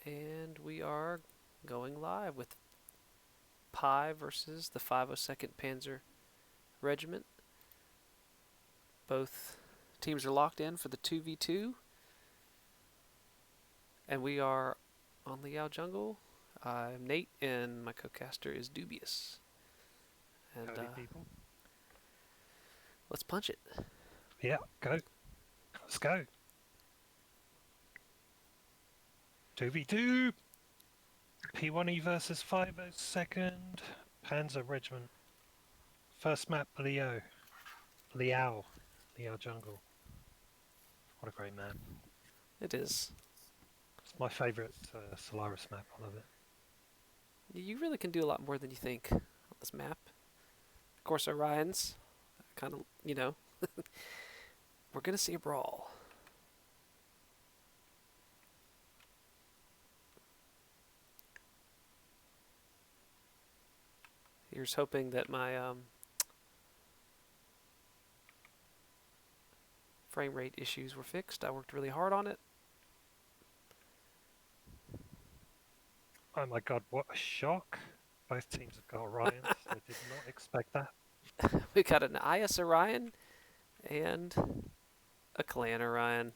And we are going live with Pi versus the 502nd Panzer Regiment. Both teams are locked in for the 2v2. And we are on LIAO Jungle. I'm Nate, and my co-caster is Dubious. And Howdy, people. let's punch it. Yeah, go. Let's go. 2v2. P1E versus 502nd Panzer Regiment. First map, LIAO. LIAO Jungle. What a great map. It is. It's my favourite Solaris map. I love it. You really can do a lot more than you think on this map. Of course, Orion's kind of, we're going to see a brawl. Here's hoping that my frame rate issues were fixed. I worked really hard on it. Oh my god, what a shock. Both teams have got Orions. I did not expect that. We got an IS Orion and a Clan Orion.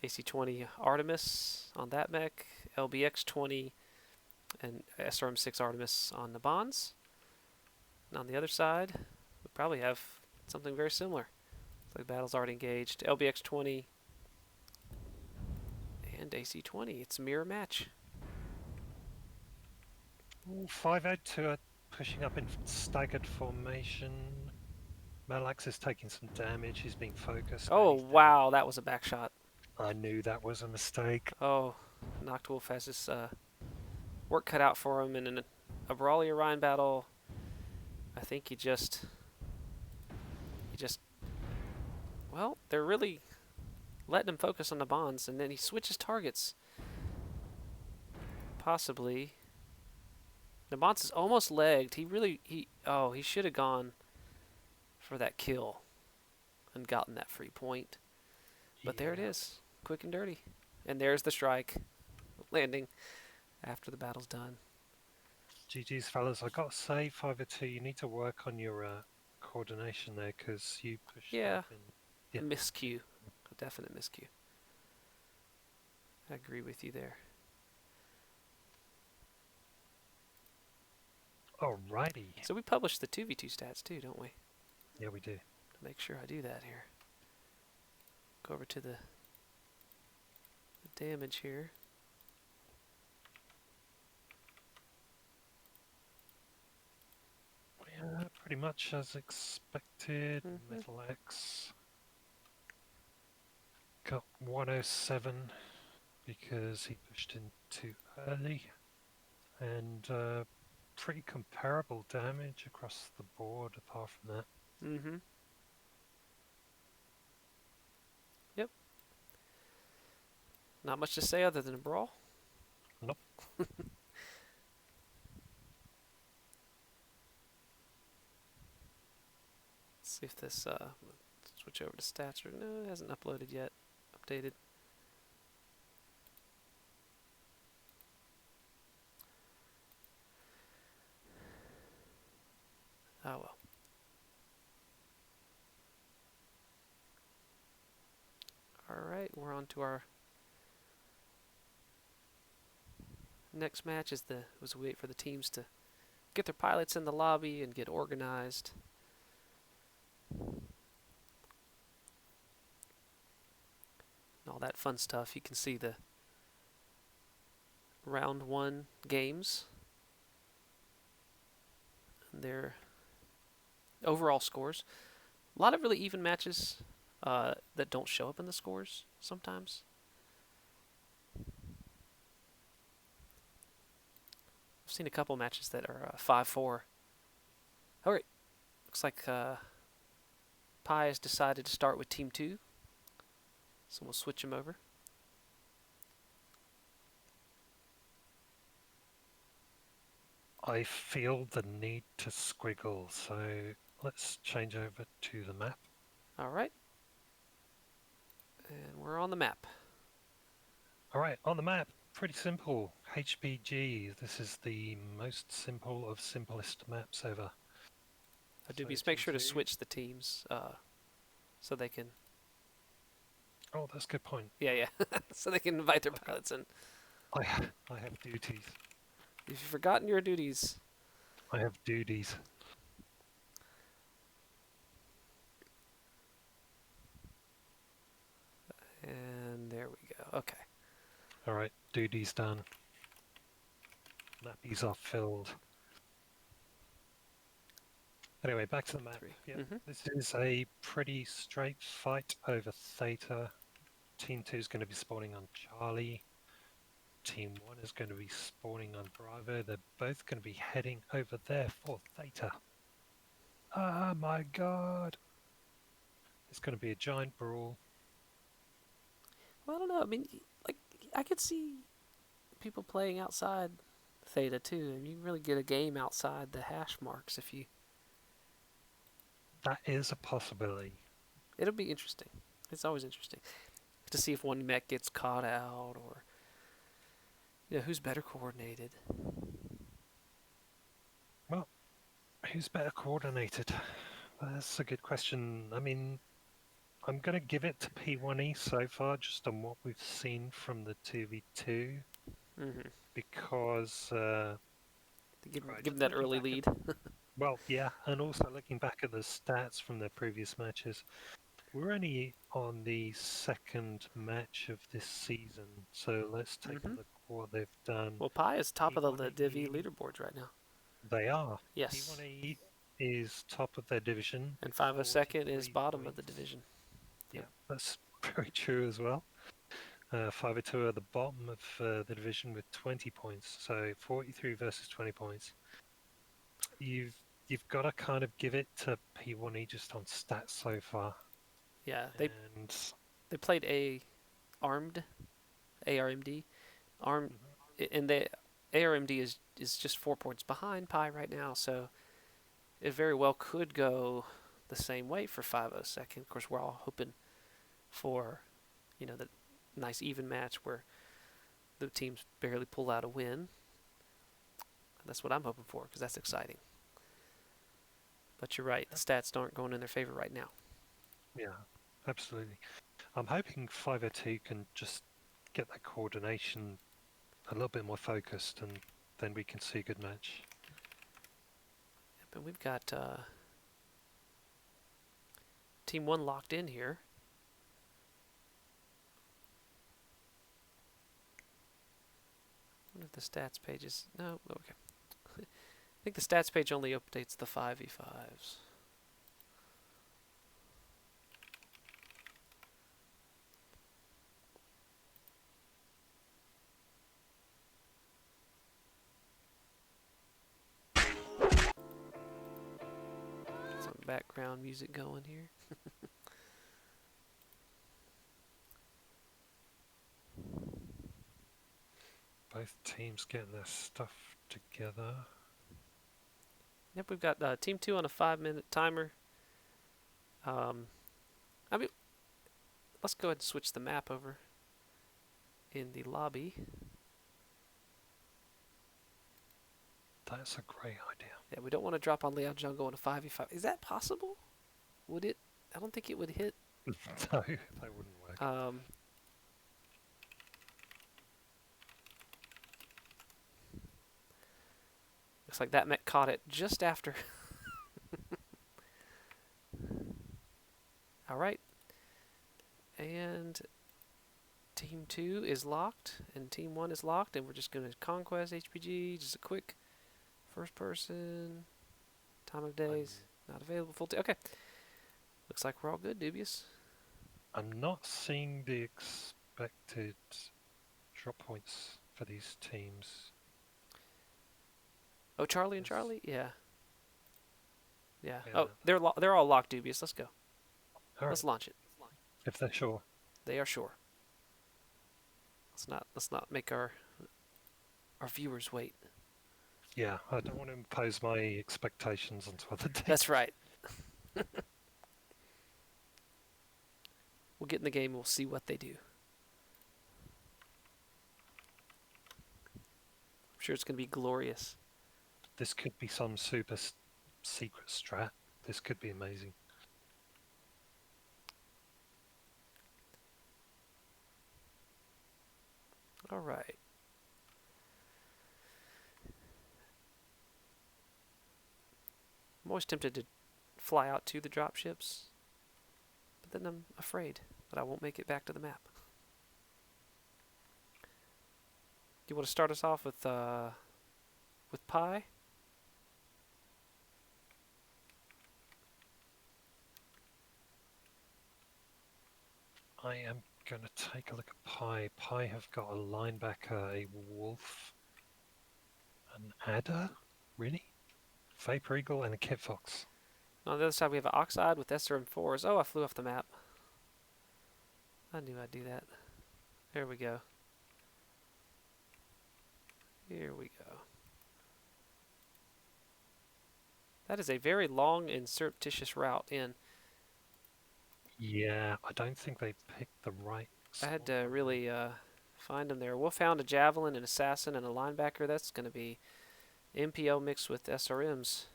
AC-20 Artemis on that mech, LBX-20 and SRM-6 Artemis on the bonds. And on the other side, we probably have something very similar. Looks like battle's already engaged. LBX-20 and AC-20. It's a mirror match. Ooh, 502 are pushing up in staggered formation. Malax is taking some damage. He's being focused. Oh, wow, that was a back shot. I knew that was a mistake. Oh, Noctwolf has his work cut out for him, and in a Brawly Orion battle, I think he just, well, they're really letting him focus on the bonds, and then he switches targets. Possibly. The bonds is almost legged. He should have gone for that kill and gotten that free point. But there it is, quick and dirty. And there's the strike, landing after the battle's done. GG's, fellas. I gotta say, 502, you need to work on your coordination there because you pushed up in. A miscue, a definite miscue. I agree with you there. Alrighty. So we publish the 2v2 stats too, don't we? Yeah, we do. Make sure I do that here. Go over to the damage here. Yeah, pretty much as expected. Metal X got 107 because he pushed in too early, and pretty comparable damage across the board apart from that. Yep. Not much to say other than a brawl. Nope. Let's see if this switch over to stats. No, it hasn't uploaded yet. Updated. Oh well. Alright, we're on to our next match as we wait for the teams to get their pilots in the lobby and get organized. And all that fun stuff. You can see the round 1 games and their overall scores. A lot of really even matches that don't show up in the scores sometimes. I've seen a couple matches that are 5-4. Alright, looks like Pi has decided to start with Team 2. So we'll switch him over. I feel the need to squiggle, so let's change over to the map. Alright. And we're on the map. Alright, on the map, pretty simple. HPG, this is the most simple of simplest maps ever. So Dubious, make team sure to 2. switch the teams so they can. Oh, that's a good point. Yeah, yeah. So they can invite their I've got- pilots in. I have duties. If you've forgotten your duties. I have duties. And there we go. Okay. Alright, duties done. Nappies are filled. Anyway, back to the map. 3. Yeah, Mm-hmm. this is a pretty straight fight over Theta. Team 2 is going to be spawning on Charlie. Team 1 is going to be spawning on Bravo. They're both going to be heading over there for Theta. Ah, my god! It's going to be a giant brawl. Well, I don't know. I mean, like, I could see people playing outside Theta too, and you can really get a game outside the hash marks if you. That is a possibility. It'll be interesting. It's always interesting to see if one mech gets caught out or who's better coordinated. Well, who's better coordinated? That's a good question. I mean, I'm going to give it to P1E so far, just on what we've seen from the 2v2, Mm-hmm. because Give right, them just that looking early back lead. well, yeah, and also looking back at the stats from their previous matches, we're only on the second match of this season, so let's take a Mm-hmm. look at what they've done. Well, Pi is top of the Div E P1E, leaderboards right now. they are. Yes. P1E is top of their division And with 502nd is 43 bottom of the points. division. Yeah, Yep. that's very true as well. 502 are at the bottom of the division with 20 points, so 43 versus 20 points. You've got to kind of give it to P1E just on stats so far. Yeah, And they played armed, ARMD, armed, mhm, and the ARMD is just 4 points behind Pi right now, so it very well could go the same way for 502nd. Of course, we're all hoping for, the nice even match where the teams barely pull out a win. That's what I'm hoping for because that's exciting. But you're right, the stats aren't going in their favor right now. yeah, absolutely. I'm hoping 502 can just get that coordination a little bit more focused, and then we can see a good match. But we've got Team 1 locked in here. I wonder if the stats page is... No, okay. I think the stats page only updates the 5v5s. Some background music going here. Both teams getting their stuff together. Yep, we've got Team 2 on a 5-minute timer. I mean, let's go ahead and switch the map over in the lobby. That's a great idea. Yeah, we don't want to drop on LIAO Jungle in a 5v5. Is that possible? Would it? I don't think it would hit. No, that wouldn't work. Looks like that mech caught it just after. All right. And Team 2 is locked, and Team 1 is locked, and we're just going to conquest HPG. Just a quick first person. Time of days. Not available. Full okay. Looks like we're all good, Dubious. I'm not seeing the expected drop points for these teams. Oh, Charlie and Yes. Charlie? Yeah. Yeah. Yeah. Oh, they're all locked, Dubious. Let's go. All Let's right, launch it. if they're sure. They are sure. Let's not make our viewers wait. Yeah, I don't want to impose my expectations onto other teams. That's right. We'll get in the game and we'll see what they do. sure it's going to be glorious. This could be some super secret strat. This could be amazing. All right. I'm always tempted to fly out to the dropships, but then I'm afraid that I won't make it back to the map. You want to start us off with Pi? I am going to take a look at Pi. Pi have got a linebacker, a wolf, an adder, really? Vapor Eagle and a Kit Fox. On the other side, we have an Oxide with SRM4s. Oh, I flew off the map. I knew I'd do that. There we go. Here we go. That is a very long and surreptitious route in. Yeah, I don't think they picked the right I had spot to on really find them there. Wolf found a Javelin, an Assassin, and a Linebacker. That's going to be MPO mixed with SRMs.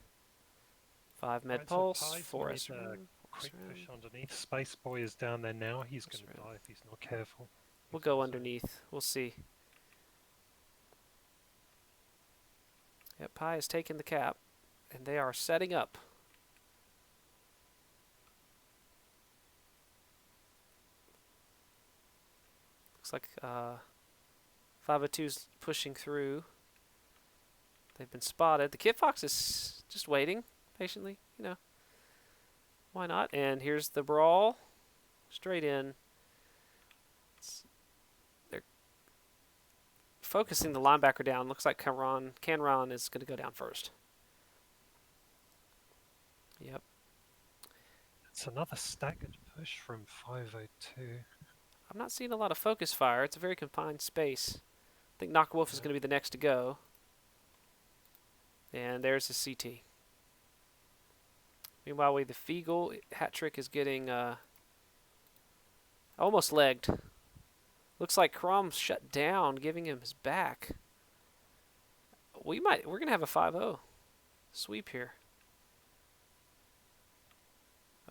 5 Med Right, so Pulse, Pi's 4 made a SRM. quick push underneath. Space Boy is down there now. He's going to die if he's not careful. We'll go underneath. We'll see. Yep, Pi has taken the cap, and they are setting up. Looks like 502's pushing through. They've been spotted. The Kit Fox is just waiting patiently, you know. Why not? And here's the brawl. Straight in. They're focusing the linebacker down. Looks like Canron is going to go down first. Yep. It's another staggered push from 502. I'm not seeing a lot of focus fire. It's a very confined space. I think Knockwolf is going to be the next to go. And there's the CT. Meanwhile, the Feagle hat trick is getting almost legged. Looks like Crom's shut down, giving him his back. We're gonna have a 5-0 sweep here.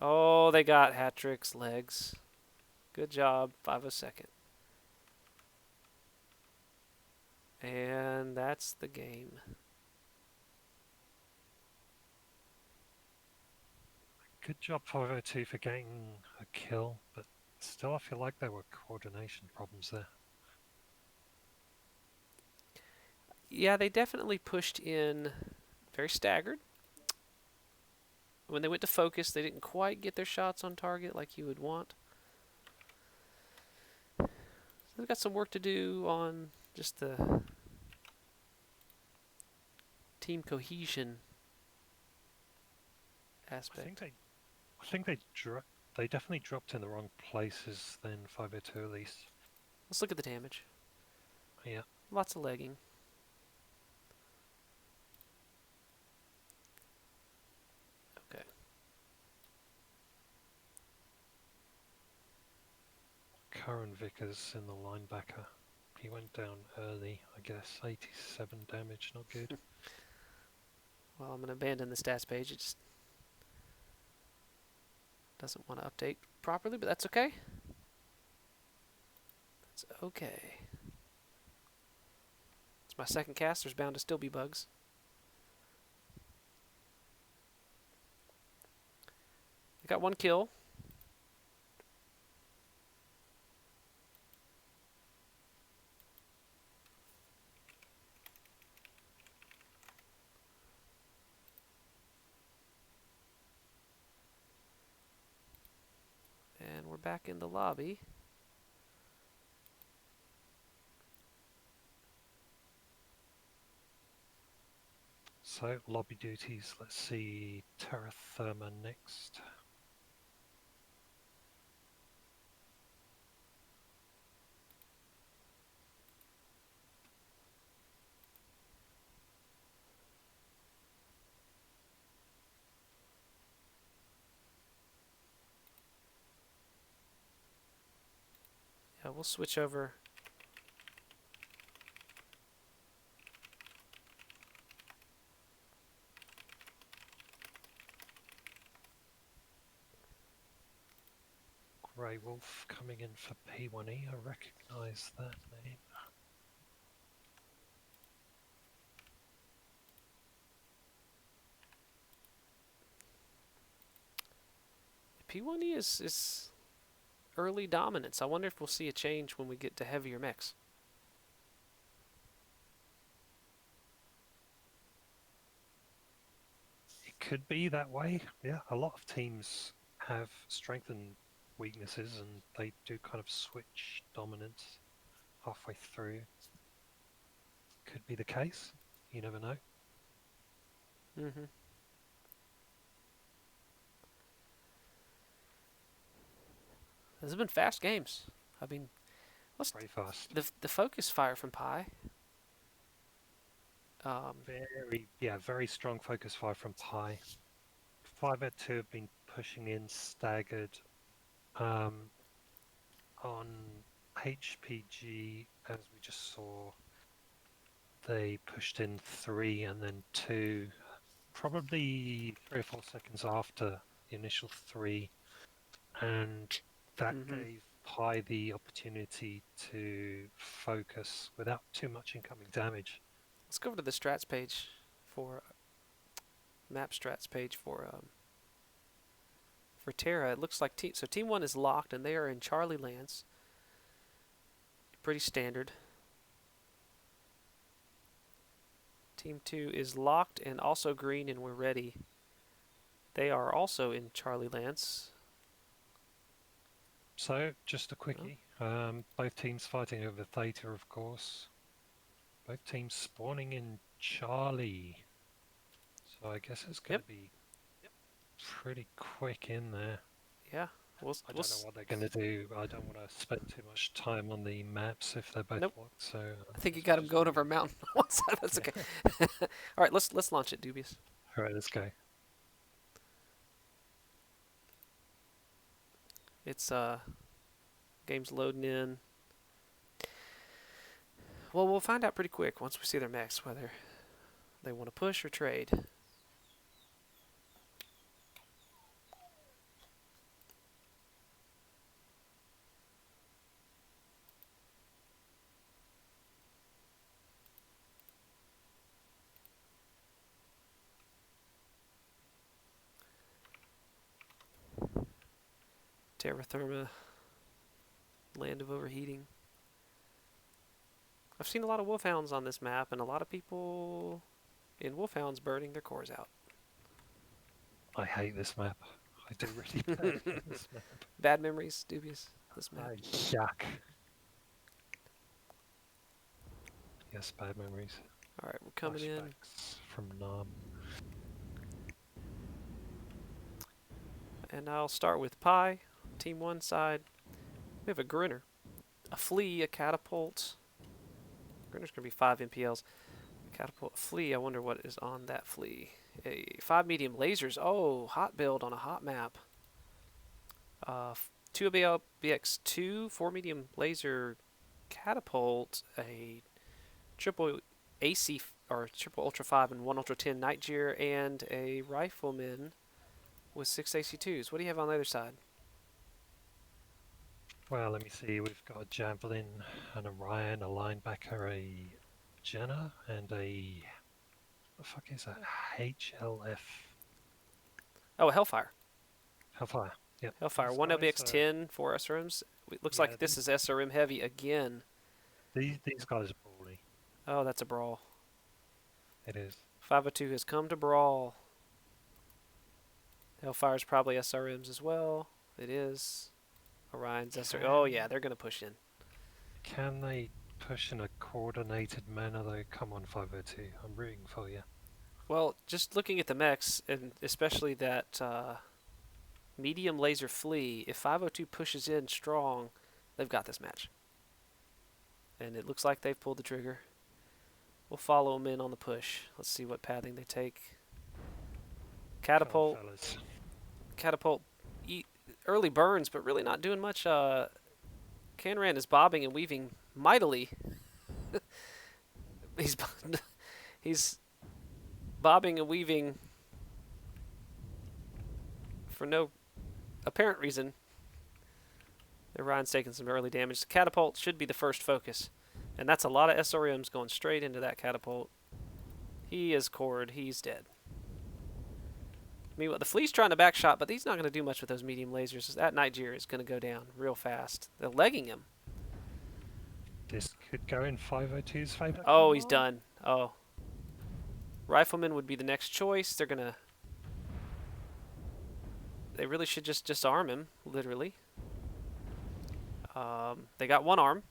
Oh, they got hat tricks, legs. Good job, 502nd. And that's the game. Good job 502 for getting a kill, but still I feel like there were coordination problems there. Yeah, they definitely pushed in very staggered. When they went to focus, they didn't quite get their shots on target like you would want. So they've got some work to do on just the team cohesion aspect. I think they definitely dropped in the wrong places then 502 at least. Let's look at the damage. Yeah. Lots of legging. Okay. Curran Vickers in the linebacker. He went down early, I guess. 87 damage, not good. Well, I'm going to abandon the stats page. It just doesn't want to update properly, but that's okay. That's okay. It's my second cast. There's bound to still be bugs. I got one kill. And we're back in the lobby. So, lobby duties. Let's see TERRA THERMA next. Yeah, we'll switch over. Grey Wolf coming in for P1E. I recognise that name. P1E is early dominance. I wonder if we'll see a change when we get to heavier mechs. It could be that way. Yeah, a lot of teams have strength and weaknesses, and they do kind of switch dominance halfway through. Could be the case. You never know. Mm-hmm. There's been fast games. I mean, what's Very fast. the focus fire from Pi? Very strong focus fire from Pi. 502 have been pushing in staggered on HPG, as we just saw. They pushed in 3 and then 2, probably 3 or 4 seconds after the initial 3, and that gave Pi the opportunity to focus without too much incoming damage. Let's go over to the strats page for map strats page for TERRA. It looks like team 1 is locked and they are in Charlie lands. Pretty standard. Team 2 is locked and also green and we're ready. They are also in Charlie lands. So, just a quickie. Both teams fighting over Theta, of course. Both teams spawning in Charlie. So I guess it's going to be pretty quick in there. Yeah. I don't know what they're going to do. I don't want to spend too much time on the maps if they're both locked. So I think you got them going over a mountain on one side. That's okay. All right, let's launch it, Dubious. All right, let's go. It's game's loading in. Well, we'll find out pretty quick once we see their mechs whether they want to push or trade. TERRA, land of overheating. I've seen a lot of wolfhounds on this map, and a lot of people in wolfhounds burning their cores out. I hate this map. I do really bad this map. Bad memories, Dubious, this map. Yuck. Yes, bad memories. All right, we're coming in. From Nam. And I'll start with Pi, team 1 side. We have a Grinner, a Flea, a Catapult. Grinner's going to be 5 MPLs. Catapult, a Flea, I wonder what is on that Flea. A 5 medium lasers. Oh, hot build on a hot map. 2 BX2, 4 medium laser Catapult, a triple AC or triple Ultra 5 and 1 Ultra 10 Nightjar, and a Rifleman with 6 AC2s. What do you have on the other side? Well, let me see. We've got a Javelin, an Orion, a linebacker, a Jenna, and a... What the fuck is that? HLF. Oh, a Hellfire. Hellfire. Yep. Hellfire. These 1 guys LBX10, 4 SRMs. It looks like this is SRM heavy again. These guys are brawly. Oh, that's a brawl. It is. 502 has come to brawl. Hellfire's probably SRMs as well. It is. Orion's SRM. Oh, yeah, they're going to push in. Can they push in a coordinated manner, though? Come on, 502. I'm rooting for you. Well, just looking at the mechs, and especially that medium laser Flea, if 502 pushes in strong, they've got this match. And it looks like they've pulled the trigger. We'll follow them in on the push. Let's see what pathing they take. Catapult. Catapult. Early burns, but really not doing much. Canran is bobbing and weaving mightily. he's bobbing and weaving for no apparent reason. Ryan's taking some early damage. The catapult should be the first focus. And that's a lot of SRMs going straight into that catapult. He is cored. He's dead. Meanwhile, the flea's trying to backshot, but he's not going to do much with those medium lasers. That Nigeria is going to go down real fast. They're legging him. This could go in 502's favor. Oh, Come he's on. done. Oh. Rifleman would be the next choice. They're going to... They really should just disarm him, literally. They got one arm.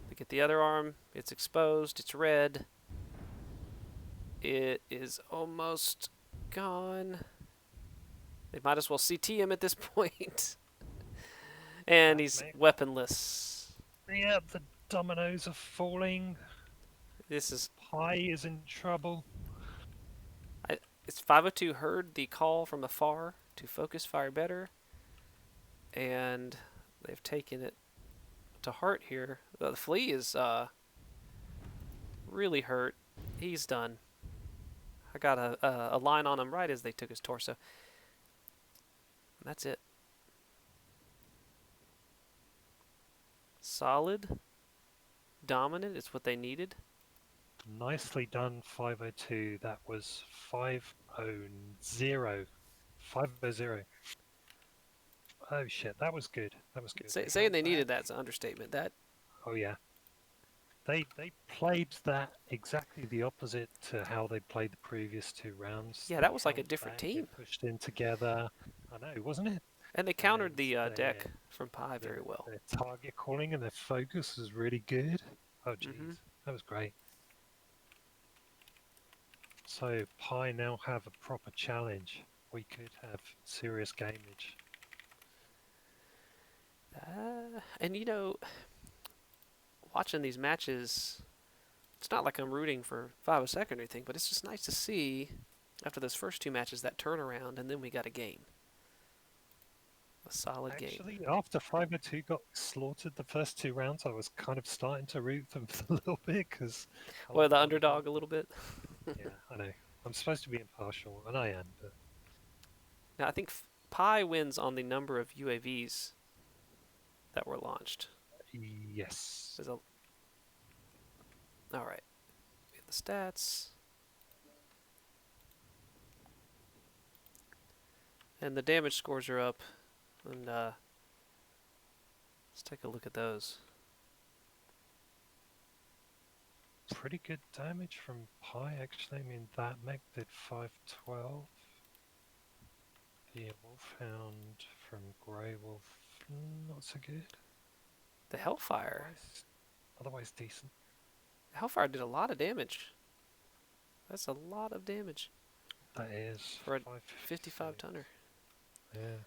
They get the other arm. It's exposed. It's red. It is almost gone. They might as well CT him at this point. And he's weaponless. Yeah, the dominoes are falling. This is... Pi is in trouble. It's 502 heard the call from afar to focus fire better. And they've taken it to heart here. The flea is really hurt. He's done. I got a line on him right as they took his torso. And that's it. Solid. Dominant. It's what they needed. Nicely done, 502. That was 500. 500. Oh shit, that was good. That was good. Saying they needed that's an understatement. That. Oh yeah. They played that exactly the opposite to how they played the previous two rounds. Yeah, They that was like a held different back, team. they pushed in together. I know, wasn't it? And they countered And the they, deck from Pi very well. Their target calling and their focus was really good. Oh jeez, that was great. So Pi now have a proper challenge. We could have serious gameage. And you know, watching these matches, it's not like I'm rooting for 502nd or anything, but it's just nice to see after those first two matches that turnaround, and then we got a game. A solid game. Actually, after 502 got slaughtered the first two rounds, I was kind of starting to root them for a little bit because. Well, the underdog a little bit. Yeah, I know. I'm supposed to be impartial, and I am. But now I think Pi wins on the number of UAVs that were launched. yes. All right. We have the stats. And the damage scores are up. And let's take a look at those. Pretty good damage from Pi, actually. I mean, that mech did 512. The Wolfhound from Grey Wolf, not so good. The Hellfire. Otherwise decent. The Hellfire did a lot of damage. That's a lot of damage. That is. For a 55 tonner. Yeah.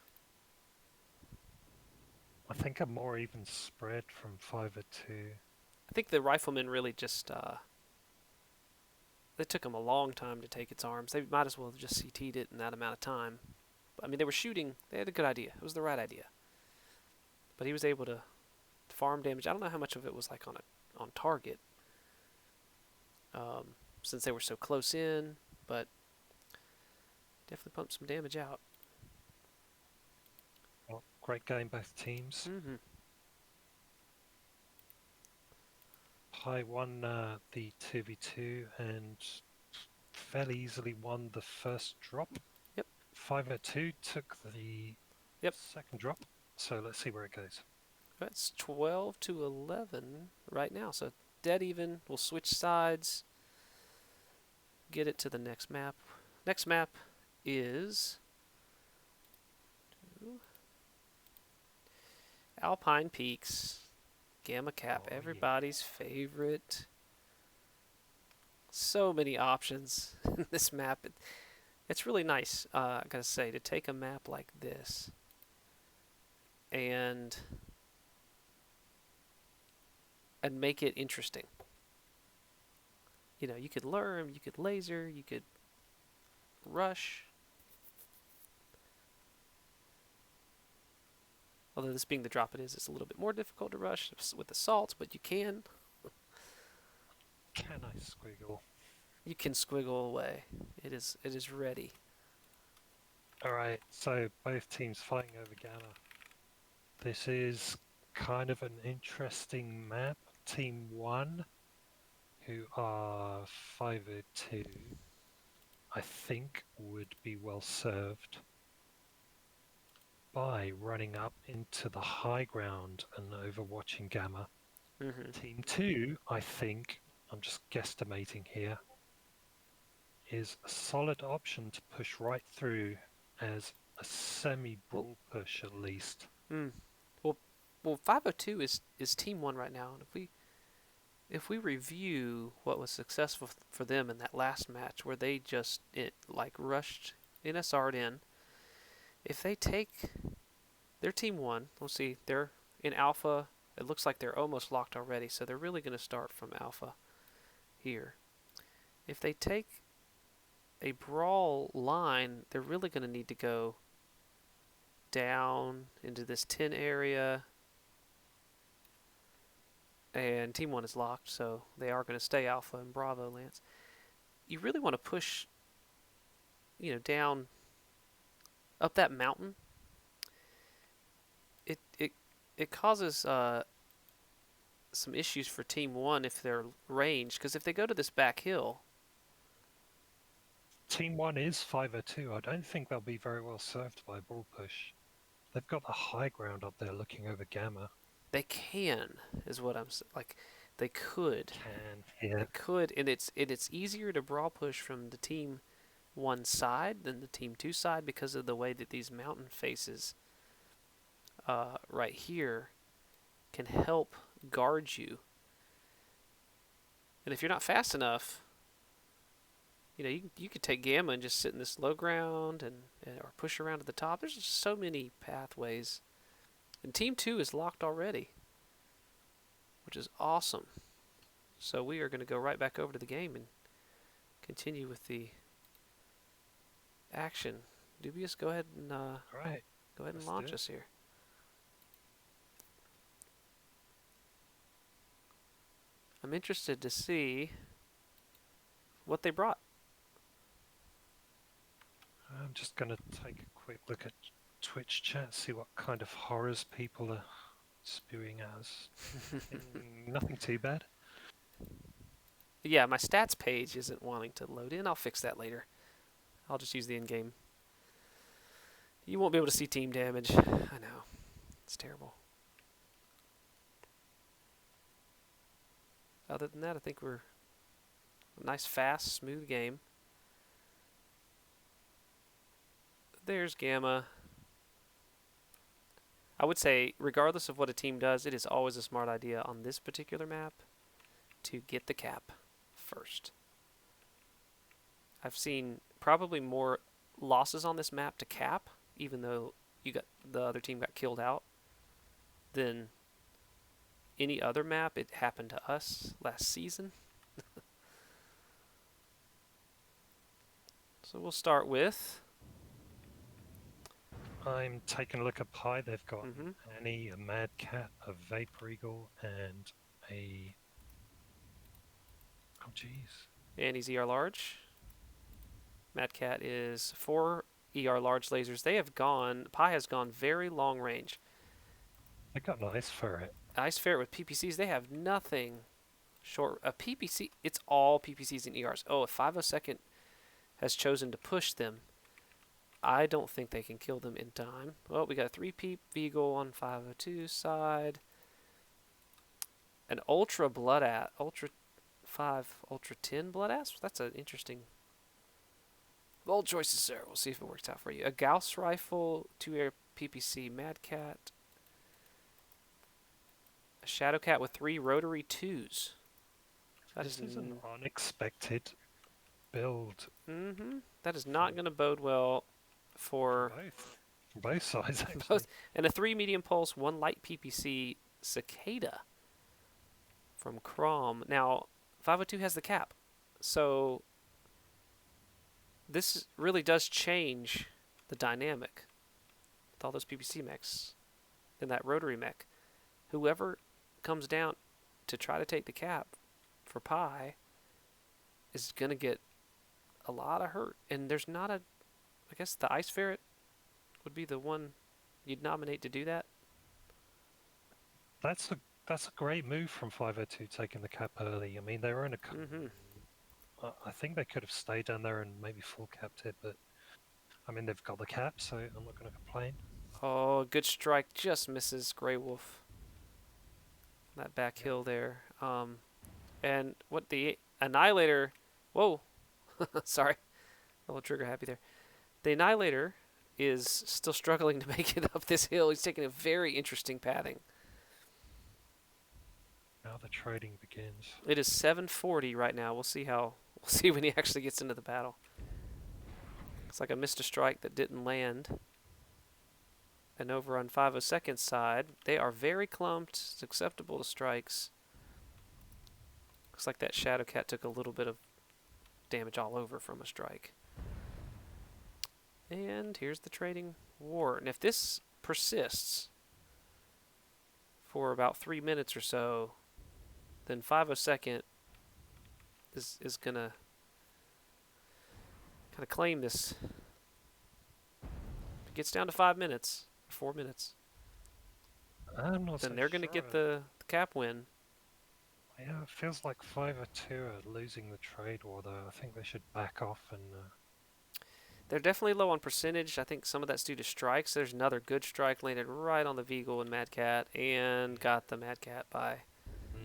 I think a more even spread from 502. I think the Riflemen really just... It took them a long time to take its arms. They might as well have just CT'd it in that amount of time. I mean, they were shooting. They had a good idea. It was the right idea. But he was able to farm damage. I don't know how much of it was like on target, since they were so close in. But definitely pumped some damage out. Well, great game, both teams. Pi won the 2v2 and fairly easily won the first drop. Yep. 502 took the second drop. So let's see where it goes. It's 12 to 11 right now. So dead even. We'll switch sides. Get it to the next map. Next map is Alpine Peaks. Gamma Cap, everybody's favorite. So many options in this map. It's really nice, I gotta say, to take a map like this and make it interesting. You know, you could lure, you could laser, you could rush. Although this being the drop it's a little bit more difficult to rush with assaults, but you can. Can I squiggle? You can squiggle away. It is ready. Alright, so both teams fighting over Gamma. This is kind of an interesting map. Team 1, who are 502, I think would be well served by running up into the high ground and overwatching Gamma. Mm-hmm. Team 2, I think, I'm just guesstimating here, is a solid option to push right through as a Well, semi-brawl push at least. mm, well, 502 is Team 1 right now, and if we review what was successful for them in that last match where they just rushed NSR'd in, if they take their Team 1, we'll see, they're in Alpha. It looks like they're almost locked already, so they're really going to start from Alpha here. If they take a brawl line, they're really going to need to go down into this 10 area, and Team 1 is locked, so they are going to stay Alpha and Bravo, Lance. You really want to push, down up that mountain. It causes some issues for Team 1 if they're ranged, because if they go to this back hill, Team 1 is 502. I don't think they'll be very well served by a brawl push. They've got the high ground up there looking over Gamma. they can, is what I'm like. They could, Yeah. they could, and it's easier to brawl push from the Team 1 side than the Team 2 side because of the way that these mountain faces right here can help guard you. And if you're not fast enough, you could take Gamma and just sit in this low ground or push around to the top. There's just so many pathways. And Team 2 is locked already, which is awesome. So we are going to go right back over to the game and continue with the action. Dubious, go ahead and Right. go ahead and Let's launch do it. us here. I'm interested to see what they brought. I'm just going to take a quick look at Twitch chat, see what kind of horrors people are spewing at us. Nothing too bad. Yeah, my stats page isn't wanting to load in. I'll fix that later. I'll just use the in-game. You won't be able to see team damage. I know. It's terrible. Other than that, I think we're a nice, fast, smooth game. There's Gamma. I would say, regardless of what a team does, it is always a smart idea on this particular map to get the cap first. I've seen probably more losses on this map to cap, even though the other team got killed out, than any other map. It happened to us last season. So we'll start with... I'm taking a look at Pi. They've got Mm-hmm. Annie, a Mad Cat, a Vapor Eagle, and a... Oh, jeez. Annie's ER large. Mad Cat is 4 ER large lasers. They have gone... Pi has gone very long range. They got an Ice Ferret. Ice Ferret with PPCs, they have nothing short. A PPC, it's all PPCs and ERs. Oh, if 502nd has chosen to push them, I don't think they can kill them in time. Well, we got a 3-peep Beagle on 502 side. An Ultra Blood Ultra 5, Ultra 10 Blood Asp? That's an interesting... Bold choices, sir. We'll see if it works out for you. A Gauss Rifle, 2-air PPC Mad Cat. A Shadow Cat with 3 rotary 2s. This is an unexpected build. Mm-hmm. That is not going to bode well for both sides, actually. both. And a 3 medium pulse, 1 light PPC Cicada from Crom. Now, 502 has the cap, so this really does change the dynamic with all those PPC mechs and that rotary mech. Whoever comes down to try to take the cap for Pi is going to get a lot of hurt. And there's not a... I guess the Ice Ferret would be the one you'd nominate to do that. That's a great move from 502 taking the cap early. I mean, they were in a. Mm-hmm. I think they could have stayed down there and maybe full capped it, but I mean they've got the cap, so I'm not going to complain. Oh, good strike. Just misses Grey Wolf. That back Yep. hill there. And what the Annihilator. Whoa. Sorry. A little trigger happy there. The Annihilator is still struggling to make it up this hill. He's taking a very interesting pathing. Now the trading begins. It is 7:40 right now. We'll see when he actually gets into the battle. Looks like I missed a strike that didn't land. And over on 502nd's side, they are very clumped. It's acceptable to strikes. Looks like that Shadow Cat took a little bit of damage all over from a strike. And here's the trading war. And if this persists for about 3 minutes or so, then 502nd is gonna kind of claim this. If it gets down to 5 minutes, 4 minutes, I'm not then so they're gonna sure. get the cap win. Yeah, it feels like 502 are losing the trade war though. I think they should back off and. They're definitely low on percentage. I think some of that's due to strikes. There's another good strike landed right on the Veagle and Mad Cat and got the Mad Cat by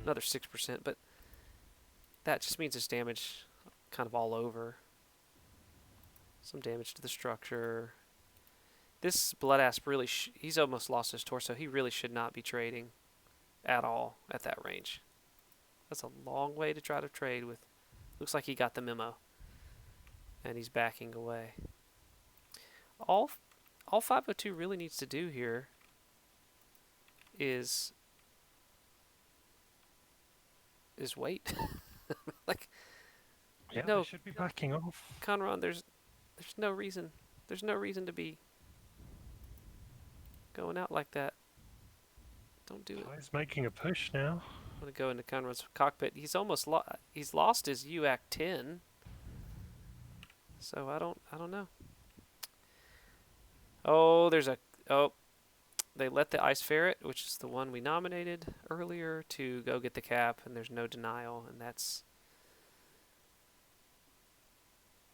another 6%. But that just means there's damage kind of all over. Some damage to the structure. This Blood Asp really, he's almost lost his torso. He really should not be trading at all at that range. That's a long way to try to trade with. Looks like he got the memo. And he's backing away. All 502 really needs to do here is wait. Like, Yeah, no, they should be backing off. Conron, there's no reason. There's no reason to be going out like that. Don't do it. He's making a push now. I'm gonna go into Conron's cockpit. He's almost he's lost his UAC 10. So I don't know. Oh, they let the Ice Ferret, which is the one we nominated earlier, to go get the cap, and there's no denial, and that's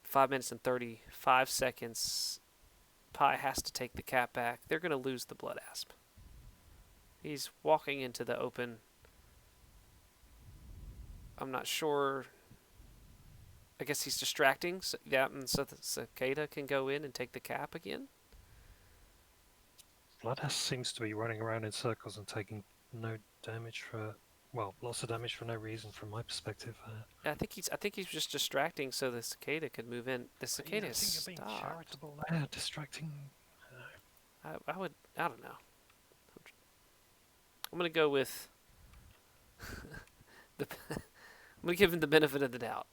5 minutes and 35 seconds. Pi has to take the cap back. They're going to lose the Blood Asp. He's walking into the open. I'm not sure. I guess he's distracting. So, yeah, and so the Cicada can go in and take the cap again. Bloodhouse seems to be running around in circles and taking no damage for, well, lots of damage for no reason from my perspective. I think he's just distracting so the Cicada could move in. The Cicada I is think you're being stopped. charitable there, distracting. I don't know. I'm gonna go with I'm gonna give him the benefit of the doubt.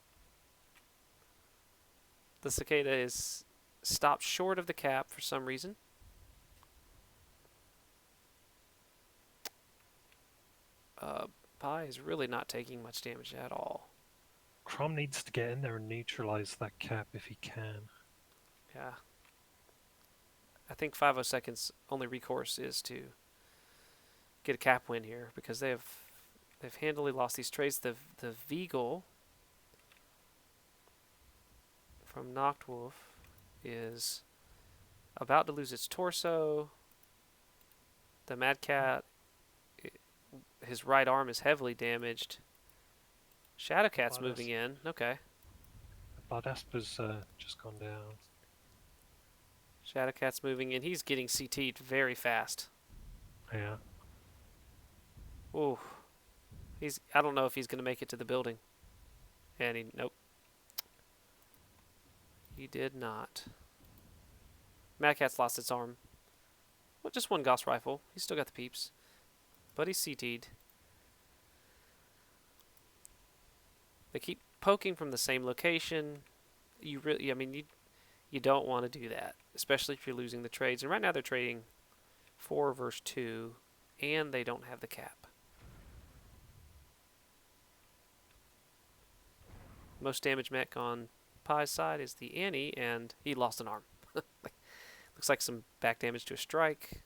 The Cicada is stopped short of the cap for some reason. Pi is really not taking much damage at all. Crom needs to get in there and neutralize that cap if he can. Yeah. I think 502nd's only recourse is to get a cap win here because they've handily lost these trades. The Veagle from Noctwolf is about to lose its torso. The Mad Cat, his right arm is heavily damaged. Shadow Cat's moving in. Okay. Blood Asper's just gone down. Shadow Cat's moving in. He's getting CT'd very fast. Yeah. Ooh. I don't know if he's going to make it to the building. And nope. He did not. Mad Cat's lost its arm. Well, just one Gauss rifle. He's still got the peeps. But he's CT'd. They keep poking from the same location. You don't want to do that, especially if you're losing the trades. And right now they're trading 4 versus 2, and they don't have the cap. Most damage mech on Pi's side is the Annie, and he lost an arm. Looks like some back damage to a strike.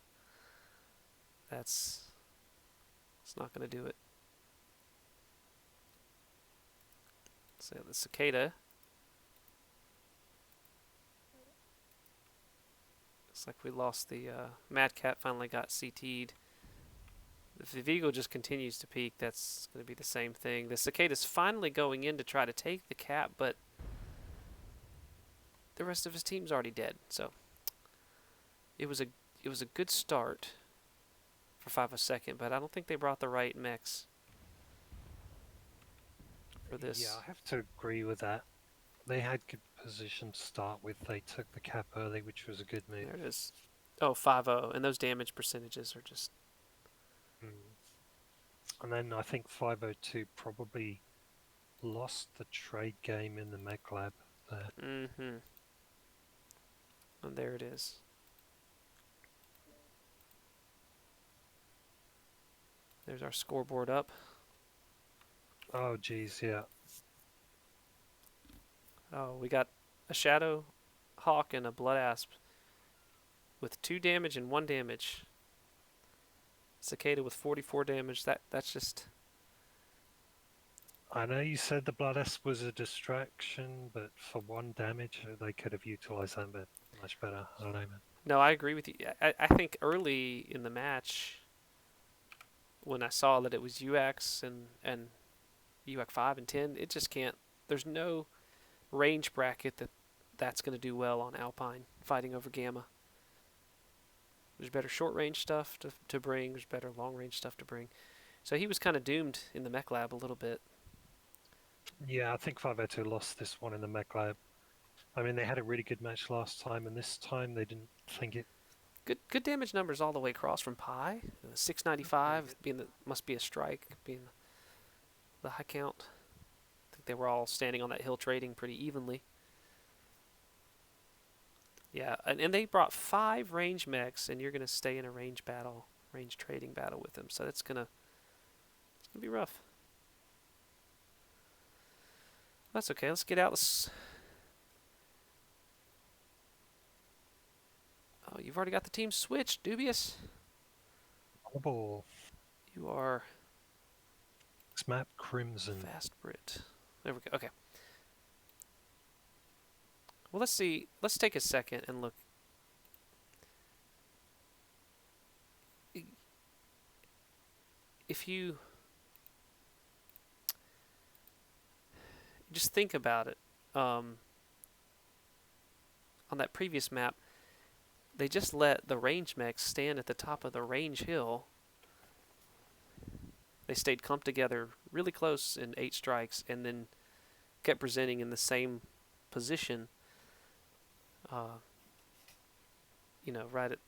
That's It's not going to do it. So the cicada. Looks like we lost the Mad Cat. Finally got CT'd. If the Eagle just continues to peek, that's going to be the same thing. The cicada's finally going in to try to take the cat, but the rest of his team's already dead. So it was a good start for 502nd, but I don't think they brought the right mechs for this. Yeah, I have to agree with that. They had good position to start with. They took the cap early, which was a good move. There it is. Oh, 5-0, and those damage percentages are just... And then I think 502 probably lost the trade game in the MECHLAB there. Mm-hmm. And there it is. There's our scoreboard up. Oh, geez, yeah. Oh, we got a Shadow Hawk and a Blood Asp with 2 damage and 1 damage. Cicada with 44 damage. That's just... I know you said the Blood Asp was a distraction, but for 1 damage, they could have utilized that bit much better. I don't know, man. No, I agree with you. I think early in the match, when I saw that it was UX and UX 5 and 10, it just can't... There's no range bracket that's going to do well on Alpine fighting over Gamma. There's better short range stuff to bring. There's better long range stuff to bring. So he was kind of doomed in the MECHLAB a little bit. Yeah, I think 502 lost this one in the MECHLAB. I mean, they had a really good match last time, and this time they didn't think it. Good damage numbers all the way across from Pi. 695 being must be a strike, being the high count. I think they were all standing on that hill trading pretty evenly. Yeah, and they brought 5 range mechs, and you're going to stay in a range battle, range trading battle with them. So it's gonna be rough. That's okay. Let's get out. Oh, you've already got the team switched, Dubious. Ball. You are Map Crimson. Fast Brit. There we go. Okay. Well, let's see. Let's take a second and look. If you just think about it, on that previous map, they just let the range mechs stand at the top of the range hill. They stayed clumped together really close in 8 strikes and then kept presenting in the same position, right at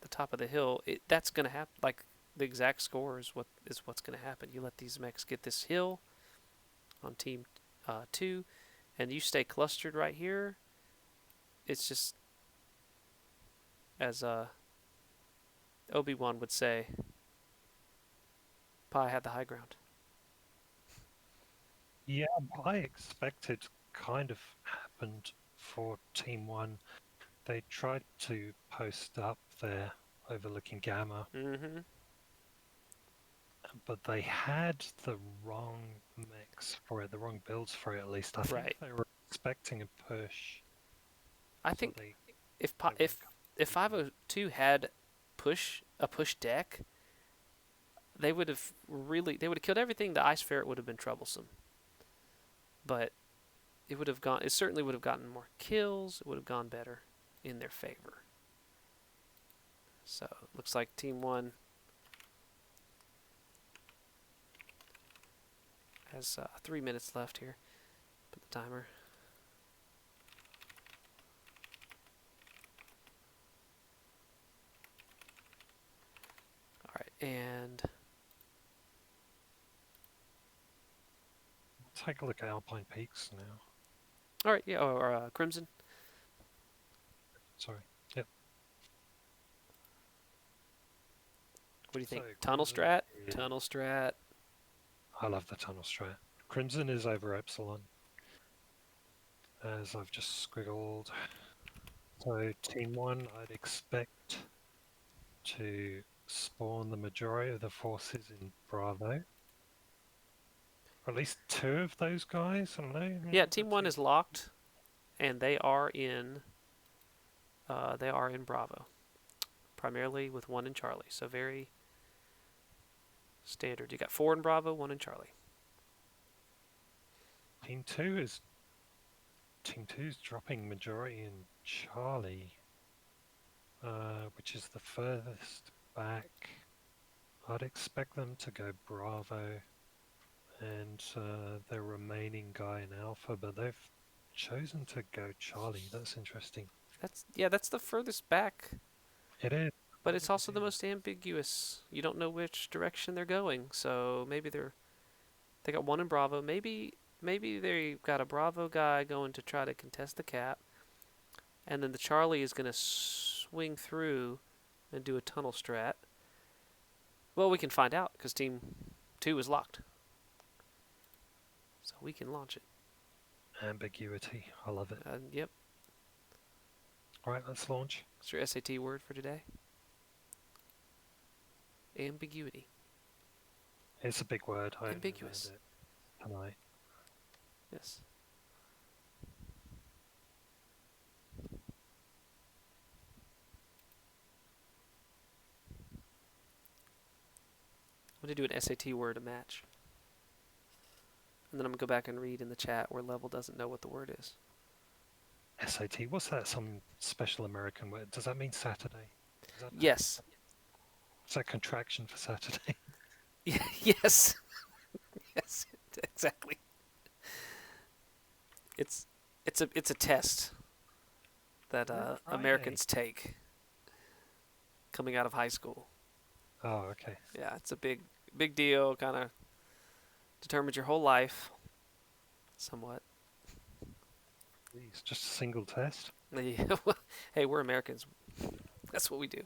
the top of the hill. That's going to happen. Like, the exact score is what's going to happen. You let these mechs get this hill on team 2, and you stay clustered right here. It's just, as Obi-Wan would say, Pi had the high ground. Yeah, I expected kind of happened for Team 1. They tried to post up there overlooking Gamma, but they had the wrong mix for it, the wrong builds for it at least. I think they were expecting a push. I think if 502 had a push deck, they would have killed everything. The Ice Ferret would have been troublesome, but it certainly would have gotten more kills. It would have gone better in their favor. So it looks like Team 1 has 3 minutes left here. Put the timer. All right, and take a look at Alpine Peaks now. All right, yeah, or Crimson. Sorry. Yep. What do you think? Tunnel strat? Yeah. Tunnel strat. I love the tunnel strat. Crimson is over Epsilon, as I've just squiggled. So Team 1, I'd expect to spawn the majority of the forces in Bravo. Or at least two of those guys. I don't know. Yeah, Team 1 is locked, and they are in Bravo, primarily with 1 in Charlie. So very standard. You got 4 in Bravo, 1 in Charlie. Team 2's dropping majority in Charlie, which is the furthest back. I'd expect them to go Bravo and the remaining guy in Alpha, but they've chosen to go Charlie. That's interesting. That's the furthest back, It is. but it's also the most ambiguous. You don't know which direction they're going. So maybe they got 1 in Bravo. Maybe they've got a Bravo guy going to try to contest the cap, and then the Charlie is going to swing through and do a tunnel strat. Well, we can find out because Team 2 is locked. So we can launch it. Ambiguity. I love it. Yep. All right, let's launch. What's your SAT word for today? Ambiguity. It's a big word. I Ambiguous. learned it tonight. Yes. I'm going to do an SAT word a match. And then I'm going to go back and read in the chat where Level doesn't know what the word is. SAT, what's that? Some special American word? Does that mean Saturday? Yes. Is that contraction for Saturday? Yes. Yes, exactly. It's a test that Americans take coming out of high school. Oh, okay. Yeah, it's a big deal. Kind of determines your whole life, somewhat. It's just a single test. Yeah, hey, we're Americans. That's what we do.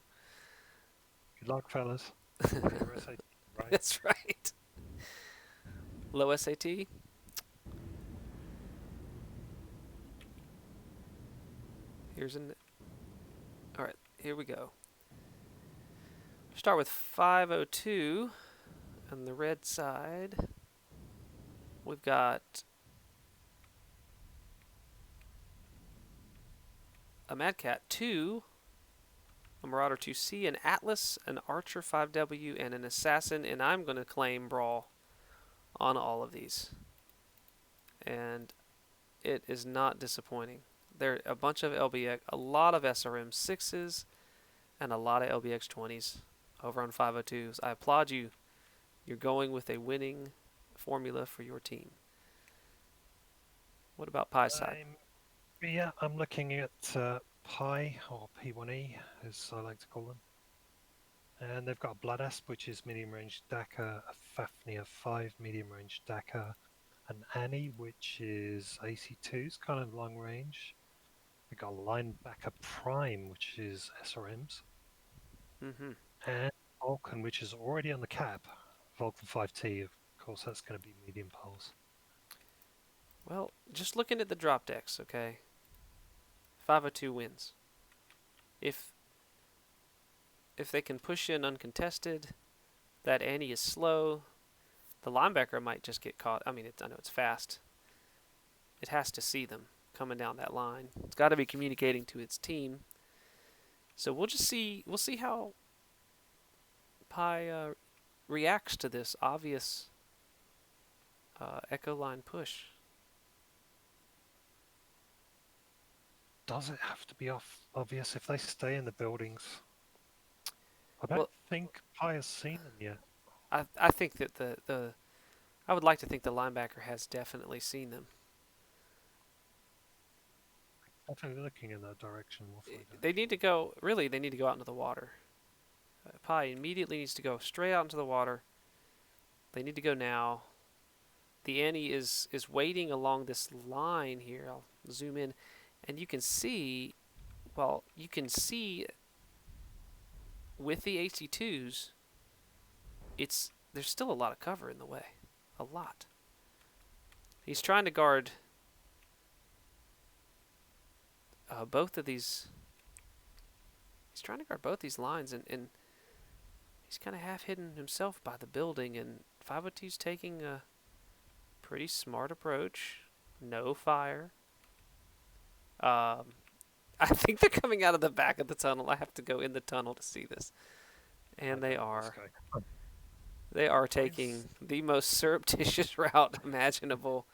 Good luck, fellas. SAT, right? That's right. Low SAT. All right, here we go. Start with 502 on the red side. We've got a Mad Cat 2, a Marauder 2C, an Atlas, an Archer 5W, and an Assassin, and I'm going to claim Brawl on all of these. And it is not disappointing. There are a bunch of LBX, a lot of SRM 6s, and a lot of LBX 20s over on 502s. I applaud you. You're going with a winning formula for your team. What about Pie's side? Yeah, I'm looking at Pi, or P1E, as I like to call them. And they've got a Blood Asp, which is medium-range Dakar, a Fafnir 5 medium-range Dakar, an Annie, which is AC2s, kind of long-range. They've got a Linebacker Prime, which is SRMs. Mm-hmm. And Vulcan, which is already on the cap. Vulcan 5T, of course, that's going to be medium pulse. Well, just looking at the drop decks, okay? 502 wins. If they can push in uncontested, that Annie is slow. The linebacker might just get caught. I mean, I know it's fast. It has to see them coming down that line. It's got to be communicating to its team. So we'll just see. We'll see how Pi reacts to this obvious echo line push. Does it have to be obvious if they stay in the buildings? I don't think Pi has seen them yet. I think that I would like to think the linebacker has definitely seen them. Definitely looking in that direction. We'll find out. They need to go. Really, they need to go out into the water. Pi immediately needs to go straight out into the water. They need to go now. The Annie is waiting along this line here. I'll zoom in, and you can see. Well, you can see with the AC2s, there's still a lot of cover in the way. A lot. He's trying to guard both of these. He's trying to guard both these lines, and He's kind of half hidden himself by the building, and 502's taking a pretty smart approach. No fire. I think they're coming out of the back of the tunnel. I have to go in the tunnel to see this. And they are. They are taking the most surreptitious route imaginable.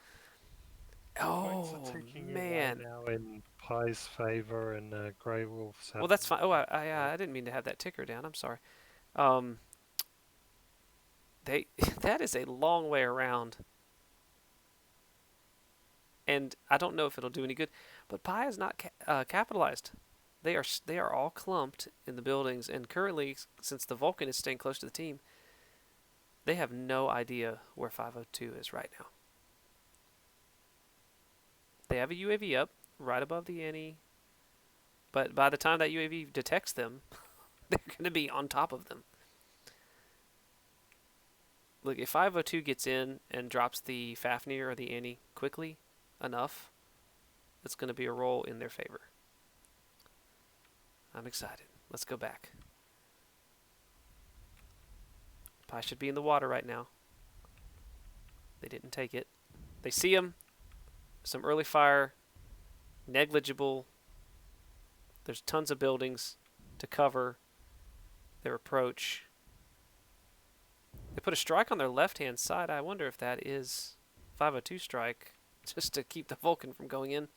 Points Oh, are taking you man. right now in Pie's favor, and Grey Wolves have. Well, that's fine. Oh, I didn't mean to have that ticker down. I'm sorry. Um, that is a long way around. And I don't know if it'll do any good. But Pi is not capitalized. They are all clumped in the buildings, and currently, since the Vulcan is staying close to the team, they have no idea where 502 is right now. They have a UAV up right above the Annie, but by the time that UAV detects them, they're going to be on top of them. Look, if 502 gets in and drops the Fafnir or the Annie quickly enough, it's going to be a roll in their favor. I'm excited. Let's go back. Pi should be in the water right now. They didn't take it. They see him. Some early fire. Negligible. There's tons of buildings to cover their approach. They put a strike on their left-hand side. I wonder if that is 502 strike, just to keep the Vulcan from going in.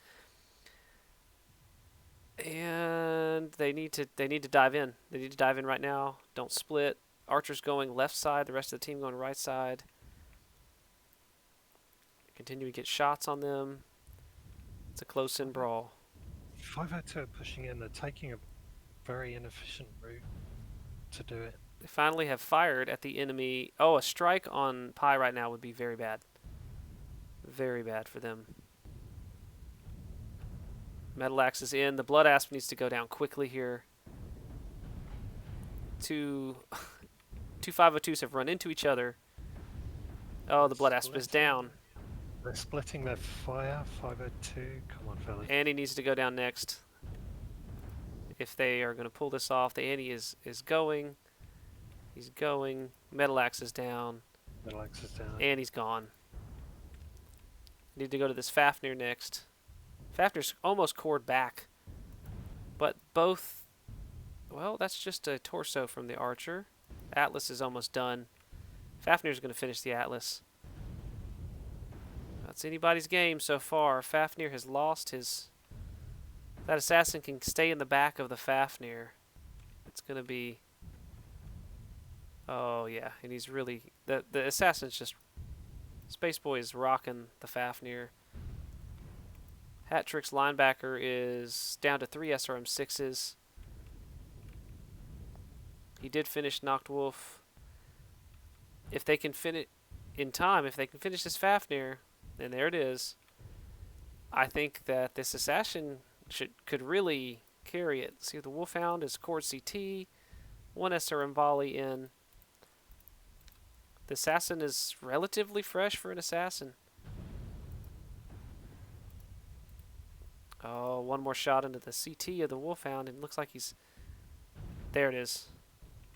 And they need to dive in. They need to dive in right now. Don't split. Archer's going left side, the rest of the team going right side. Continue to get shots on them. It's a close-in brawl. 502 are pushing in. They're taking a very inefficient route to do it. They finally have fired at the enemy. Oh, a strike on Pi right now would be very bad. Very bad for them. Metal Axe is in. The Blood Asp needs to go down quickly here. Two 502s have run into each other. Oh, the Blood Asp is down. They're splitting their fire. 502. Come on, fellas. Annie needs to go down next. If they are going to pull this off, the Annie is going. He's going. Metal Axe is down. Metal Axe is down. Annie's gone. Need to go to this Fafnir next. Fafnir's almost cored back. But both... Well, that's just a torso from the Archer. Atlas is almost done. Fafnir's going to finish the Atlas. That's anybody's game so far. Fafnir has lost his... That assassin can stay in the back of the Fafnir. It's going to be... Oh, yeah. And he's really... The assassin's just... Space Boy is rocking the Fafnir. Hat-Trick's linebacker is down to 3 SRM6s. He did finish Noctwolf. If they can finish in time, if they can finish this Fafnir, and there it is, I think that this assassin could really carry it. See, the Wolfhound is Cord CT, 1 SRM volley in. The assassin is relatively fresh for an assassin. Oh, one more shot into the CT of the Wolfhound, and it looks like he's... There it is.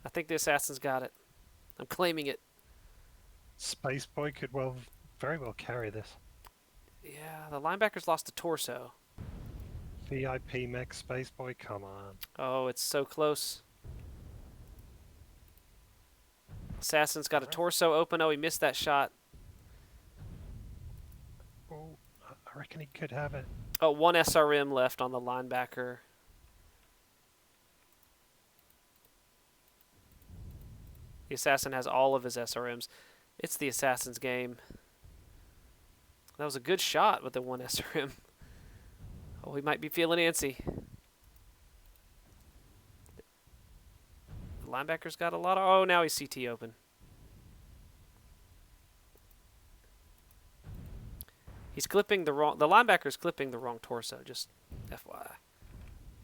I think the assassin's got it. I'm claiming it. Space Boy could very well carry this. Yeah, the linebacker's lost a torso. VIP mech Space Boy, come on. Oh, it's so close. Assassin's got a torso open. Oh, he missed that shot. Oh, I reckon he could have it. Oh, 1 SRM left on the linebacker. The assassin has all of his SRMs. It's the assassin's game. That was a good shot with the 1 SRM. Oh, he might be feeling antsy. The linebacker's got a lot of... Oh, now he's CT open. He's clipping the wrong... The linebacker's clipping the wrong torso, just FYI.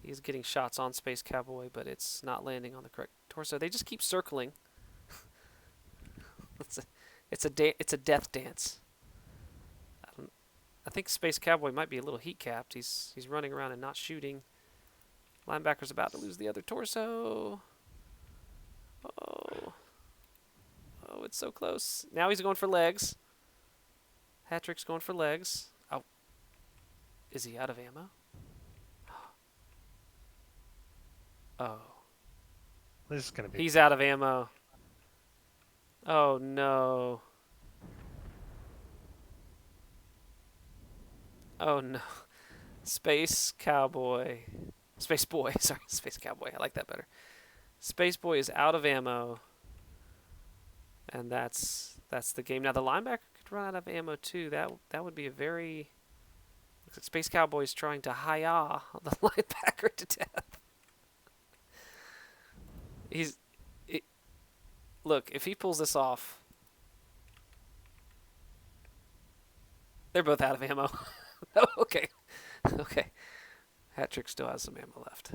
He's getting shots on Space Cowboy, but it's not landing on the correct torso. They just keep circling. It's a death dance. I think Space Cowboy might be a little heat capped. He's running around and not shooting. Linebacker's about to lose the other torso. Oh. it's so close. Now he's going for legs. Hattrick's going for legs. Oh. Is he out of ammo? Oh. This is going to be. He's out of ammo. Oh no. Oh no. Space Cowboy. Space Boy. Sorry, Space Cowboy. I like that better. Space Boy is out of ammo. And that's the game. Now the linebacker could run out of ammo too. That would be a very. Looks like Space Cowboy's trying to hi-ya the linebacker to death. Look, if he pulls this off, they're both out of ammo. Oh, okay. Okay. Hattrick still has some ammo left.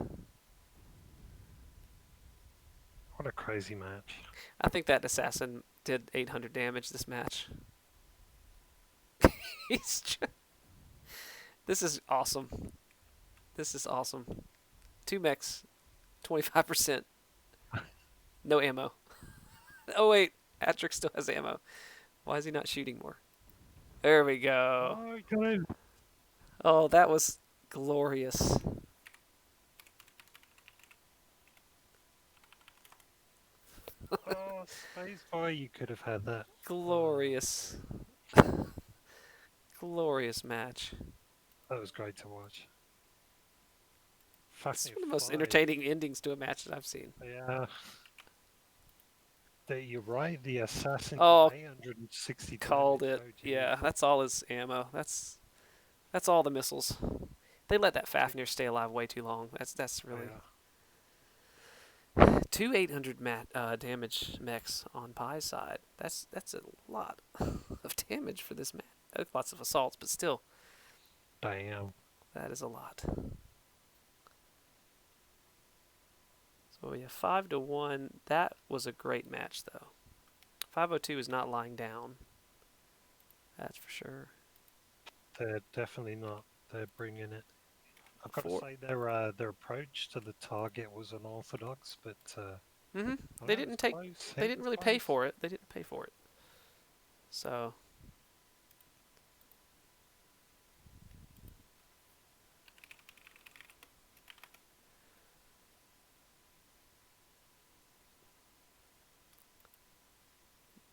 What a crazy match. I think that assassin did 800 damage this match. This is awesome. This is awesome. 2 mechs, 25%. No ammo. Oh wait, Hattrick still has ammo. Why is he not shooting more? There we go. Oh, he got in. Oh, that was glorious. Oh, Space Boy, you could have had that. Glorious. Glorious match. That was great to watch. It's Fascinating. one of the most entertaining endings to a match that I've seen. Yeah. You're right, the assassin Oh, 860 called damage. it. Oh, geez. Yeah, that's all his ammo. That's all the missiles. They let that Fafnir stay alive way too long. That's really Yeah. 2 800 damage mechs on Pi's side. That's a lot of damage for this match. Lots of assaults, but still, Damn. that is a lot. So yeah, 5-1. That was a great match, though. 502 is not lying down. That's for sure. They're definitely not. They're bringing it. I've got to Four- say their approach to the target was unorthodox, but Mhm. I They know didn't it's take. close. They It didn't was really pay close. for it. They didn't pay for it. So.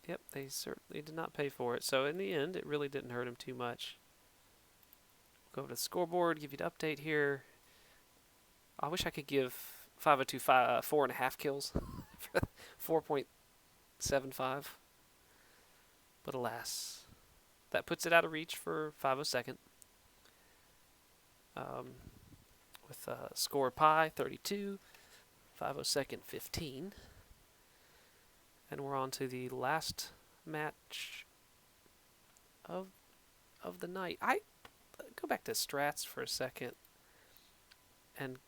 Yep, they certainly did not pay for it. So in the end, it really didn't hurt him too much. Go over to the scoreboard, give you an update here. I wish I could give 502 4.5 kills. 4.75. But alas, that puts it out of reach for 502nd. With score Pi 32, 502nd 15. And we're on to the last match of the night. I go back to strats for a second and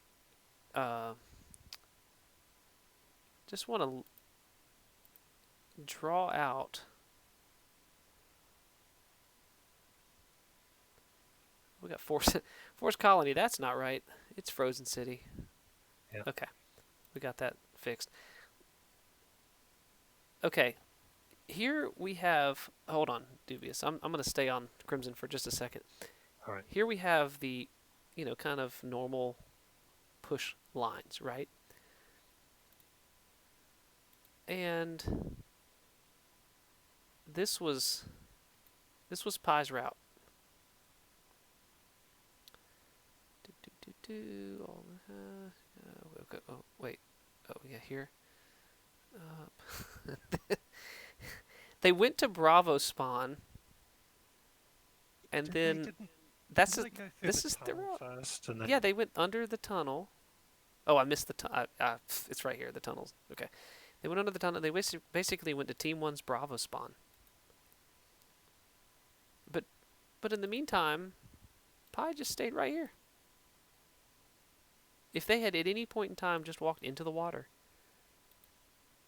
just want to draw out. We got Force Colony. That's not right. It's Frozen City. Yeah. Okay, we got that fixed. Okay, here we have. Hold on, Dubious. I'm going to stay on Crimson for just a second. All right. Here we have the, kind of normal push lines, right? And this was Pi's route. Okay. Oh wait. Oh yeah, here. They went to Bravo spawn, and then that's Did they go through this the is the tunnel route. first, and then Yeah, they went under the tunnel. Oh, I missed the tunnel. It's right here. The tunnels. Okay, they went under the tunnel. They basically went to Team 1's Bravo spawn. But in the meantime, Pi just stayed right here. If they had at any point in time just walked into the water,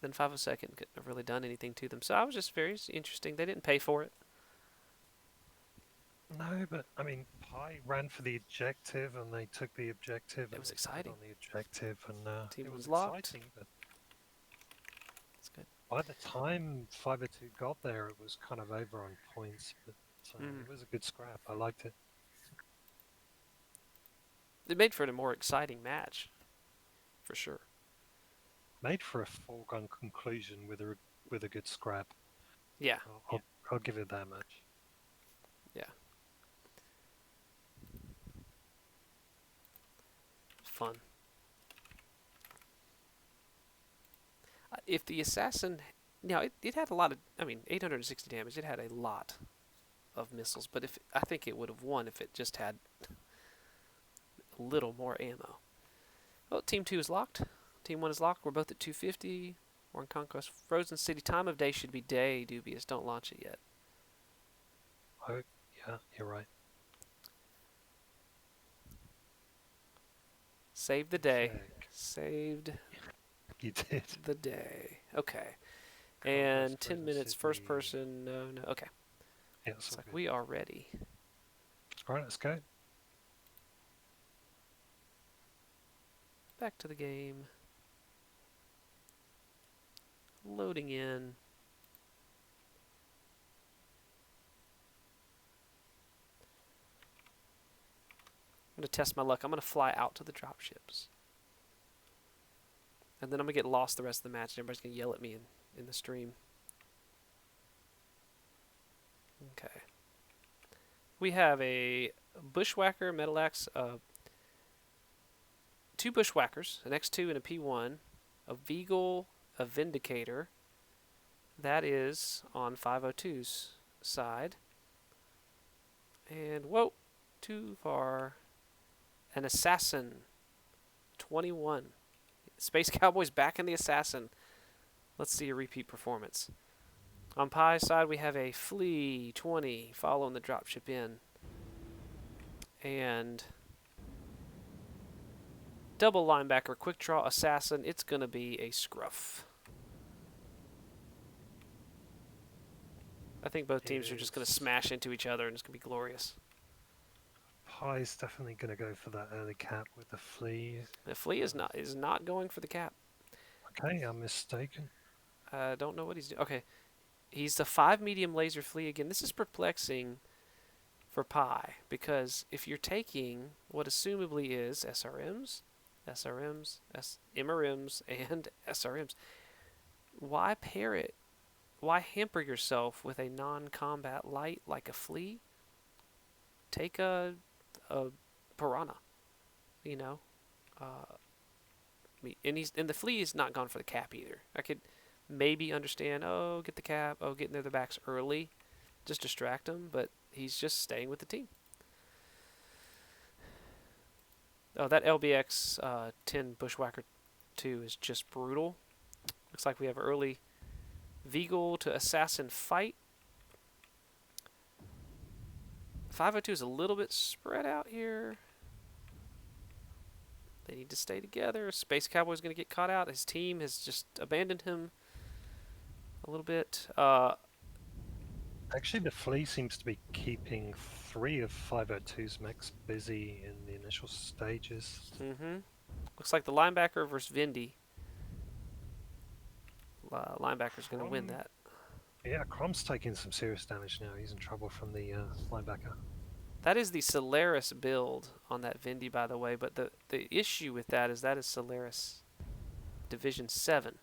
then 502nd couldn't have really done anything to them. So I was just very interesting. They didn't pay for it. no, but I mean, Pi ran for the objective, and they took the objective. It was and they stayed exciting. on the objective, and Team it was was locked. exciting. But That's good. By the time 502 got there, it was kind of over on points, but it was a good scrap. I liked it. It made for a more exciting match, for sure. Made for a foregone conclusion with a good scrap. Yeah. I'll give it that much. Yeah. Fun. If the assassin, now it had a lot of, 860 damage. It had a lot of missiles, but I think it would have won if it just had a little more ammo. Oh, Team 2 is locked. Team 1 is locked. We're both at 250. We're in Conquest. Frozen City. Time of day should be day. Dubious. Don't launch it yet. Oh, yeah, you're right. Saved the day. Check. Saved You did. the day. Okay. And 10 minutes, first person. No. Okay. Yeah, It's like we are ready. All right, let's go. Back to the game. Loading in. I'm going to test my luck. I'm going to fly out to the dropships. And then I'm going to get lost the rest of the match, and everybody's going to yell at me in the stream. Okay. We have a Bushwhacker, Metal Axe, 2 Bushwhackers, an X2 and a P1, a Veagle, a Vindicator. That is on 502's side. And, whoa, too far. An Assassin, 21. Space Cowboy's back in the Assassin. Let's see a repeat performance. On Pi's side, we have a Flea, 20, following the dropship in. And double linebacker, quick draw assassin. It's going to be a scruff. I think both teams are just going to smash into each other, and it's going to be glorious. Pie's definitely going to go for that early cap with the Flea. The Flea is not going for the cap. Okay, I'm mistaken. I don't know what he's doing. Okay, he's the 5 medium laser Flea again. This is perplexing for Pi, because if you're taking what assumably is SRMs, MRMs, and SRMs, why pair it? Why hamper yourself with a non-combat light like a Flea? Take a Piranha, you know. And the Flea is not gone for the cap either. I could maybe understand, get the cap, get near the backs early, just distract him, but he's just staying with the team. Oh, that LBX 10 Bushwhacker 2 is just brutal. Looks like we have early Veagle to Assassin fight. 502 is a little bit spread out here. They need to stay together. Space Cowboy's going to get caught out. His team has just abandoned him a little bit. Actually, the Flea seems to be keeping 3 of 502's mechs busy in the initial stages. Looks like the linebacker versus Vindy. Linebacker's going to win that. Yeah, Crom's taking some serious damage now. He's in trouble from the linebacker. That is the Solaris build on that Vindy, by the way. But the issue with that is Solaris Division 7.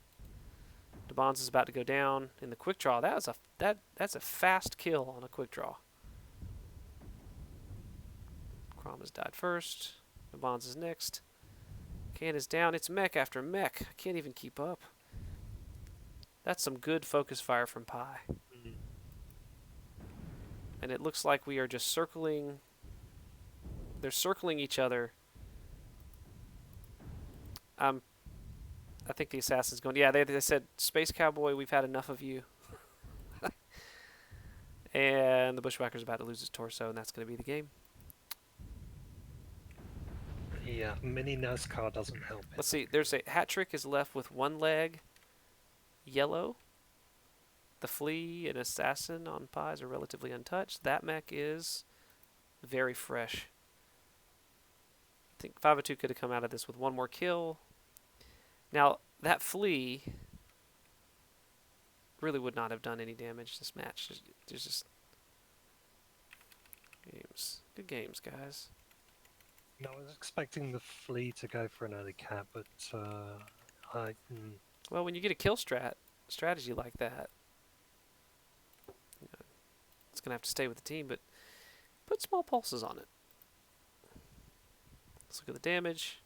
DeBonz is about to go down in the quick draw. That's a fast kill on a quick draw. Crom has died first. DeBonz is next. Can is down. It's mech after mech. I can't even keep up. That's some good focus fire from Pi. And it looks like we are just circling. They're circling each other. I think the assassin's going. Yeah, they said, Space Cowboy, we've had enough of you. And the Bushwhacker's about to lose his torso, and that's going to be the game. Yeah, mini NASCAR doesn't help. Let's see. There's a hat trick is left with one leg. Yellow. The Flea and Assassin on Pies are relatively untouched. That mech is very fresh. I think 502 could have come out of this with one more kill. Now, that Flea really would not have done any damage this match. There's just games, good games, guys. No, I was expecting the flea to go for an early cap, but I Well, when you get a kill strategy like that, you know, it's gonna have to stay with the team, but put small pulses on it. Let's look at the damage.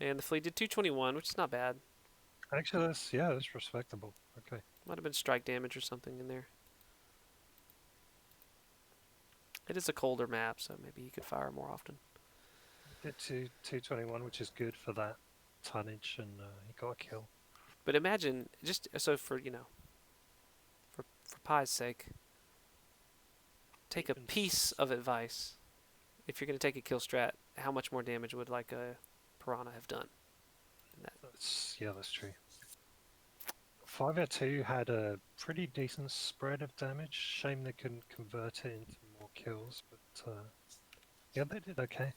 And the flea did 221, which is not bad. actually that's respectable. Okay. Might have been strike damage or something in there. It is a colder map, so maybe he could fire more often. Did 221, which is good for that tonnage, and he got a kill. But imagine, just so for Pi's sake, take a piece of advice. If you're going to take a kill strat, how much more damage would like a Piranha have done? That's true. 5-2 had a pretty decent spread of damage. Shame they couldn't convert it into more kills, but yeah, they did okay.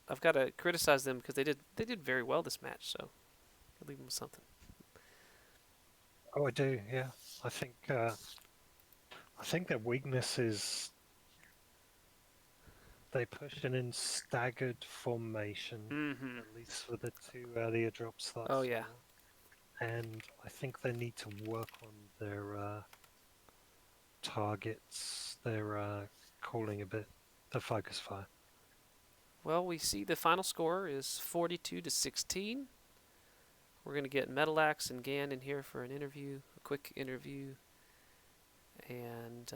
I've got to criticize them because they did very well this match, so I'll leave them with something. Oh, I do. Yeah, I think their weakness is they pushed in staggered formation, at least for the 2 earlier drops that I Oh saw. yeah. And I think they need to work on their targets, their calling a bit, the focus fire. Well, we see the final score is 42-16. We're going to get Metalax and Gan in here for an interview, a quick interview, and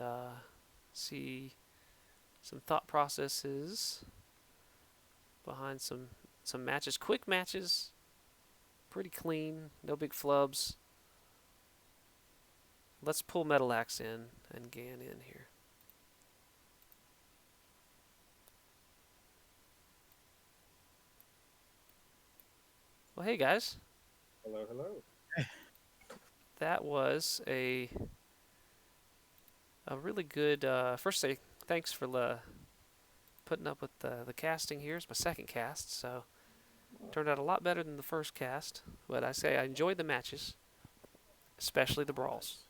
see some thought processes behind some matches. Quick matches, pretty clean, no big flubs. Let's pull Metalax in and Gan in here. Well, hey guys. Hello, hello. That was a really good. First, say thanks for putting up with the casting here. It's my second cast, so turned out a lot better than the first cast. But I say I enjoyed the matches, especially the brawls.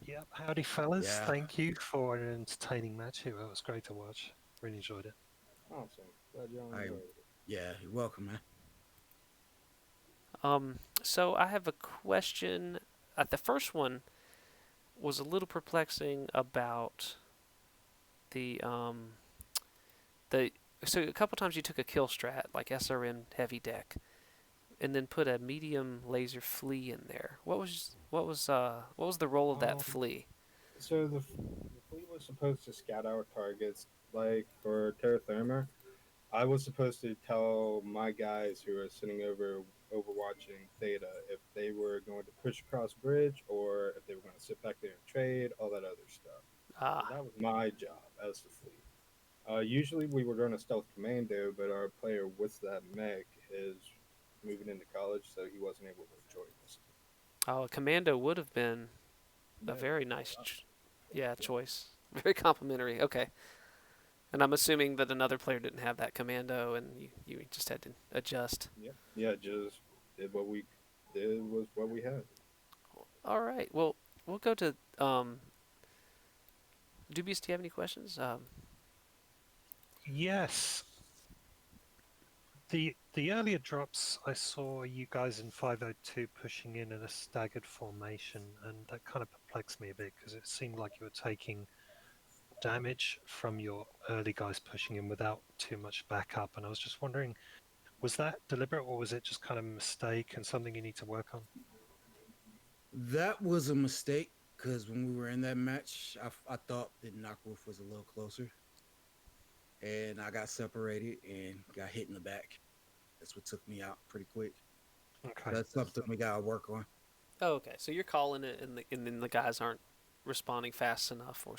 Yep. Howdy, fellas. Yeah. Thank you for an entertaining match here. It was great to watch. Really enjoyed it. Awesome. Glad y'all I- enjoyed it. Yeah, you're welcome, man. So I have a question. The first one was a little perplexing about the. So a couple times you took a kill strat like SRN heavy deck, and then put a medium laser flea in there. What was the role of that flea? So the fleet was supposed to scout out targets. Like for TERRA, I was supposed to tell my guys who are sitting overwatching Theta if they were going to push across bridge or if they were going to sit back there and trade, all that other stuff. So that was my job as the fleet. Usually we were going to stealth commando, but our player with that mech is moving into college, so he wasn't able to join us. A commando would have been a very nice, choice. Very complimentary. Okay. And I'm assuming that another player didn't have that commando, and you just had to adjust. Yeah, just did what we did was what we had. All right. Well, we'll go to Dubious. Do you have any questions? Yes. The earlier drops, I saw you guys in 502 pushing in a staggered formation, and that kind of perplexed me a bit because it seemed like you were taking damage from your early guys pushing in without too much backup. And I was just wondering, was that deliberate or was it just kind of a mistake and something you need to work on? That was a mistake because when we were in that match, I thought the knockoff was a little closer. And I got separated and got hit in the back. That's what took me out pretty quick. Okay. That's something we got to work on. Oh, okay. So you're calling it, and then the guys aren't responding fast enough, or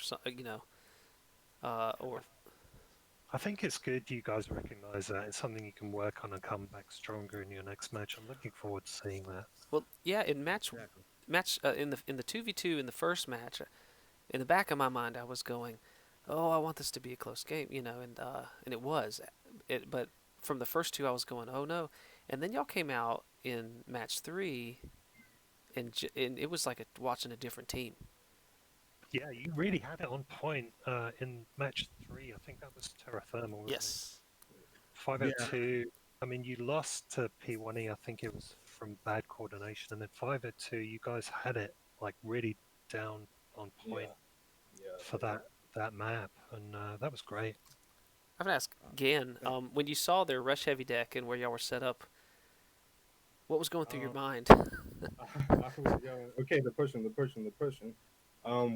or. I think it's good you guys recognize that. It's something you can work on and come back stronger in your next match. I'm looking forward to seeing that. Well, yeah. In match in the 2v2 in the first match, in the back of my mind, I was going, "Oh, I want this to be a close game," and it was. But from the first two, I was going, "Oh no!" And then y'all came out in match 3, and it was like watching a different team. Yeah, you really had it on point in match 3. I think that was Terra Therma, wasn't it? Yes. 502. I mean, you lost to P1E. I think it was from bad coordination, and then 502. You guys had it like really down on point Yeah. for that map, and that was great. I'm gonna ask again. When you saw their rush heavy deck and where y'all were set up, what was going through your mind? I was going, okay, they're pushing.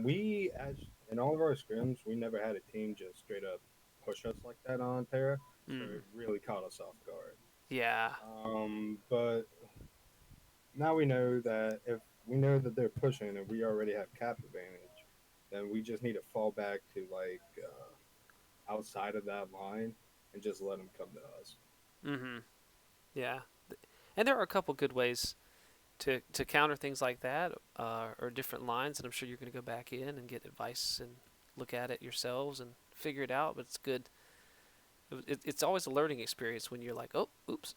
We actually, in all of our scrims, we never had a team just straight up push us like that on Terra, so it really caught us off guard. Yeah. But now we know that if we know that they're pushing and we already have cap advantage, then we just need to fall back to like outside of that line and just let them come to us. Mm-hmm. Yeah. And there are a couple good ways to counter things like that, or different lines, and I'm sure you're going to go back in and get advice and look at it yourselves and figure it out. But it's good. It's always a learning experience when you're like, oh, oops.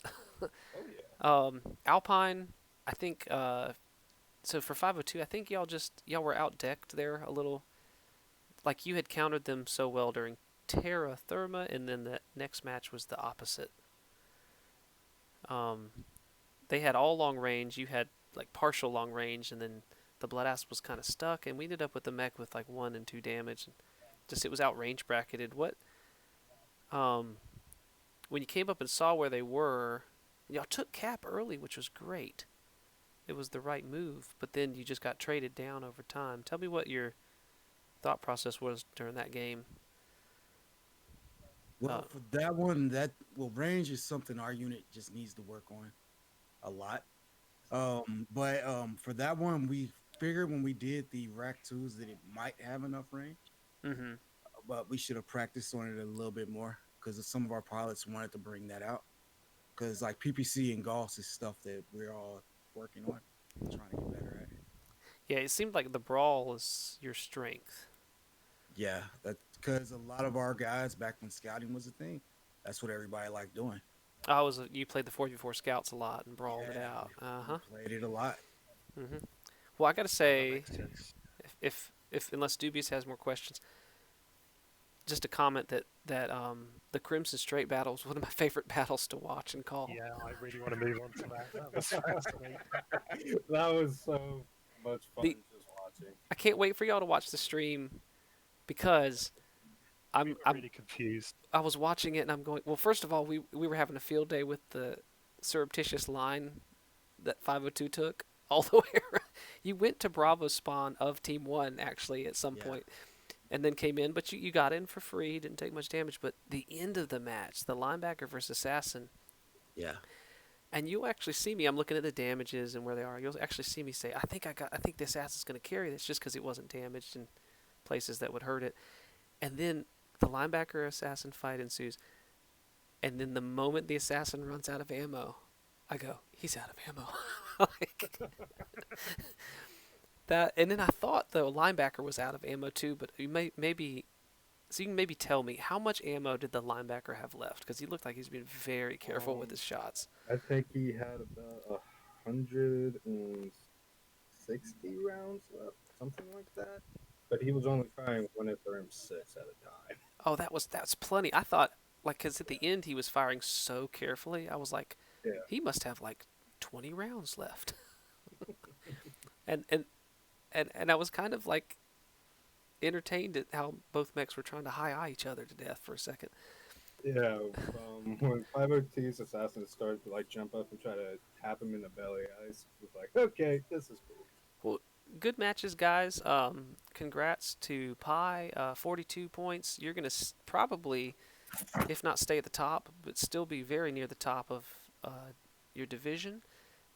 Oh yeah. Alpine, I think. So for 502, I think y'all were outdecked there a little. Like you had countered them so well during TERRA THERMA, and then the next match was the opposite. They had all long range. You had like partial long range, and then the Blood Asp was kind of stuck, and we ended up with the mech with like 1 and 2 damage. Just it was out range bracketed. What? When you came up and saw where they were, y'all took cap early, which was great. It was the right move, but then you just got traded down over time. Tell me what your thought process was during that game. Well, for that one, range is something our unit just needs to work on a lot. But for that one, we figured when we did the rack twos that it might have enough range, Mm-hmm. but we should have practiced on it a little bit more because some of our pilots wanted to bring that out. Because like PPC and Gauss is stuff that we're all working on, trying to get better at. Yeah, it seemed like the brawl was your strength. Yeah, that's because a lot of our guys back when scouting was a thing, that's what everybody liked doing. You played the 4v4 scouts a lot and brawled it out. We played it a lot. Mm-hmm. Well, I gotta That say, makes sense. if unless Dubious has more questions, just a comment that the Crimson Straight battle was one of my favorite battles to watch and call. Yeah, I really want to move on to that. That was fascinating. That was so much fun just watching. I can't wait for y'all to watch the stream because I'm really confused. I was watching it and I'm going. Well, first of all, we were having a field day with the surreptitious line that 502 took all the way around. You went to Bravo spawn of Team 1 actually at some point, and then came in, but you got in for free, didn't take much damage. But the end of the match, the linebacker versus assassin. Yeah. And you'll actually see me. I'm looking at the damages and where they are. You'll actually see me say, I think this assassin's going to carry this, just because it wasn't damaged in places that would hurt it. And then the linebacker assassin fight ensues. And then the moment the assassin runs out of ammo, I go, he's out of ammo. That, and then I thought the linebacker was out of ammo too, but you can maybe tell me how much ammo did the linebacker have left? Because he looked like he's been very careful with his shots. I think he had about 160 rounds left, something like that. But he was only firing 1 FRM6 at a time. Oh, that's plenty. I thought, like, because at the end he was firing so carefully, I was like, he must have like 20 rounds left. and I was kind of like entertained at how both mechs were trying to high-eye each other to death for a second. Yeah, when 502's assassin started to like jump up and try to tap him in the belly, I was like, okay, this is cool. Well, good matches, guys. Congrats to Pi, 42 points. You're going to probably, if not stay at the top, but still be very near the top of your division.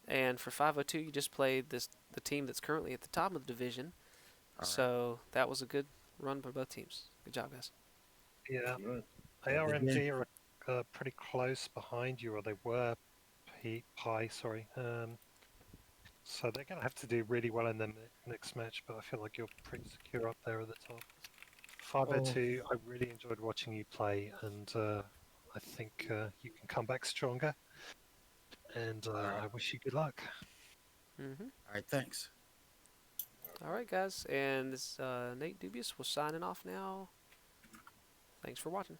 And for 502, you just played the team that's currently at the top of the division. So that was a good run by both teams. Good job, guys. Yeah. ARMG are pretty close behind you, or they were, Pi, sorry. So they're going to have to do really well in the next match, but I feel like you're pretty secure up there at the top. 502, I really enjoyed watching you play, and I think you can come back stronger. And I wish you good luck. Mm-hmm. All right, thanks. All right, guys. And this Nate Dubious was signing off now. Thanks for watching.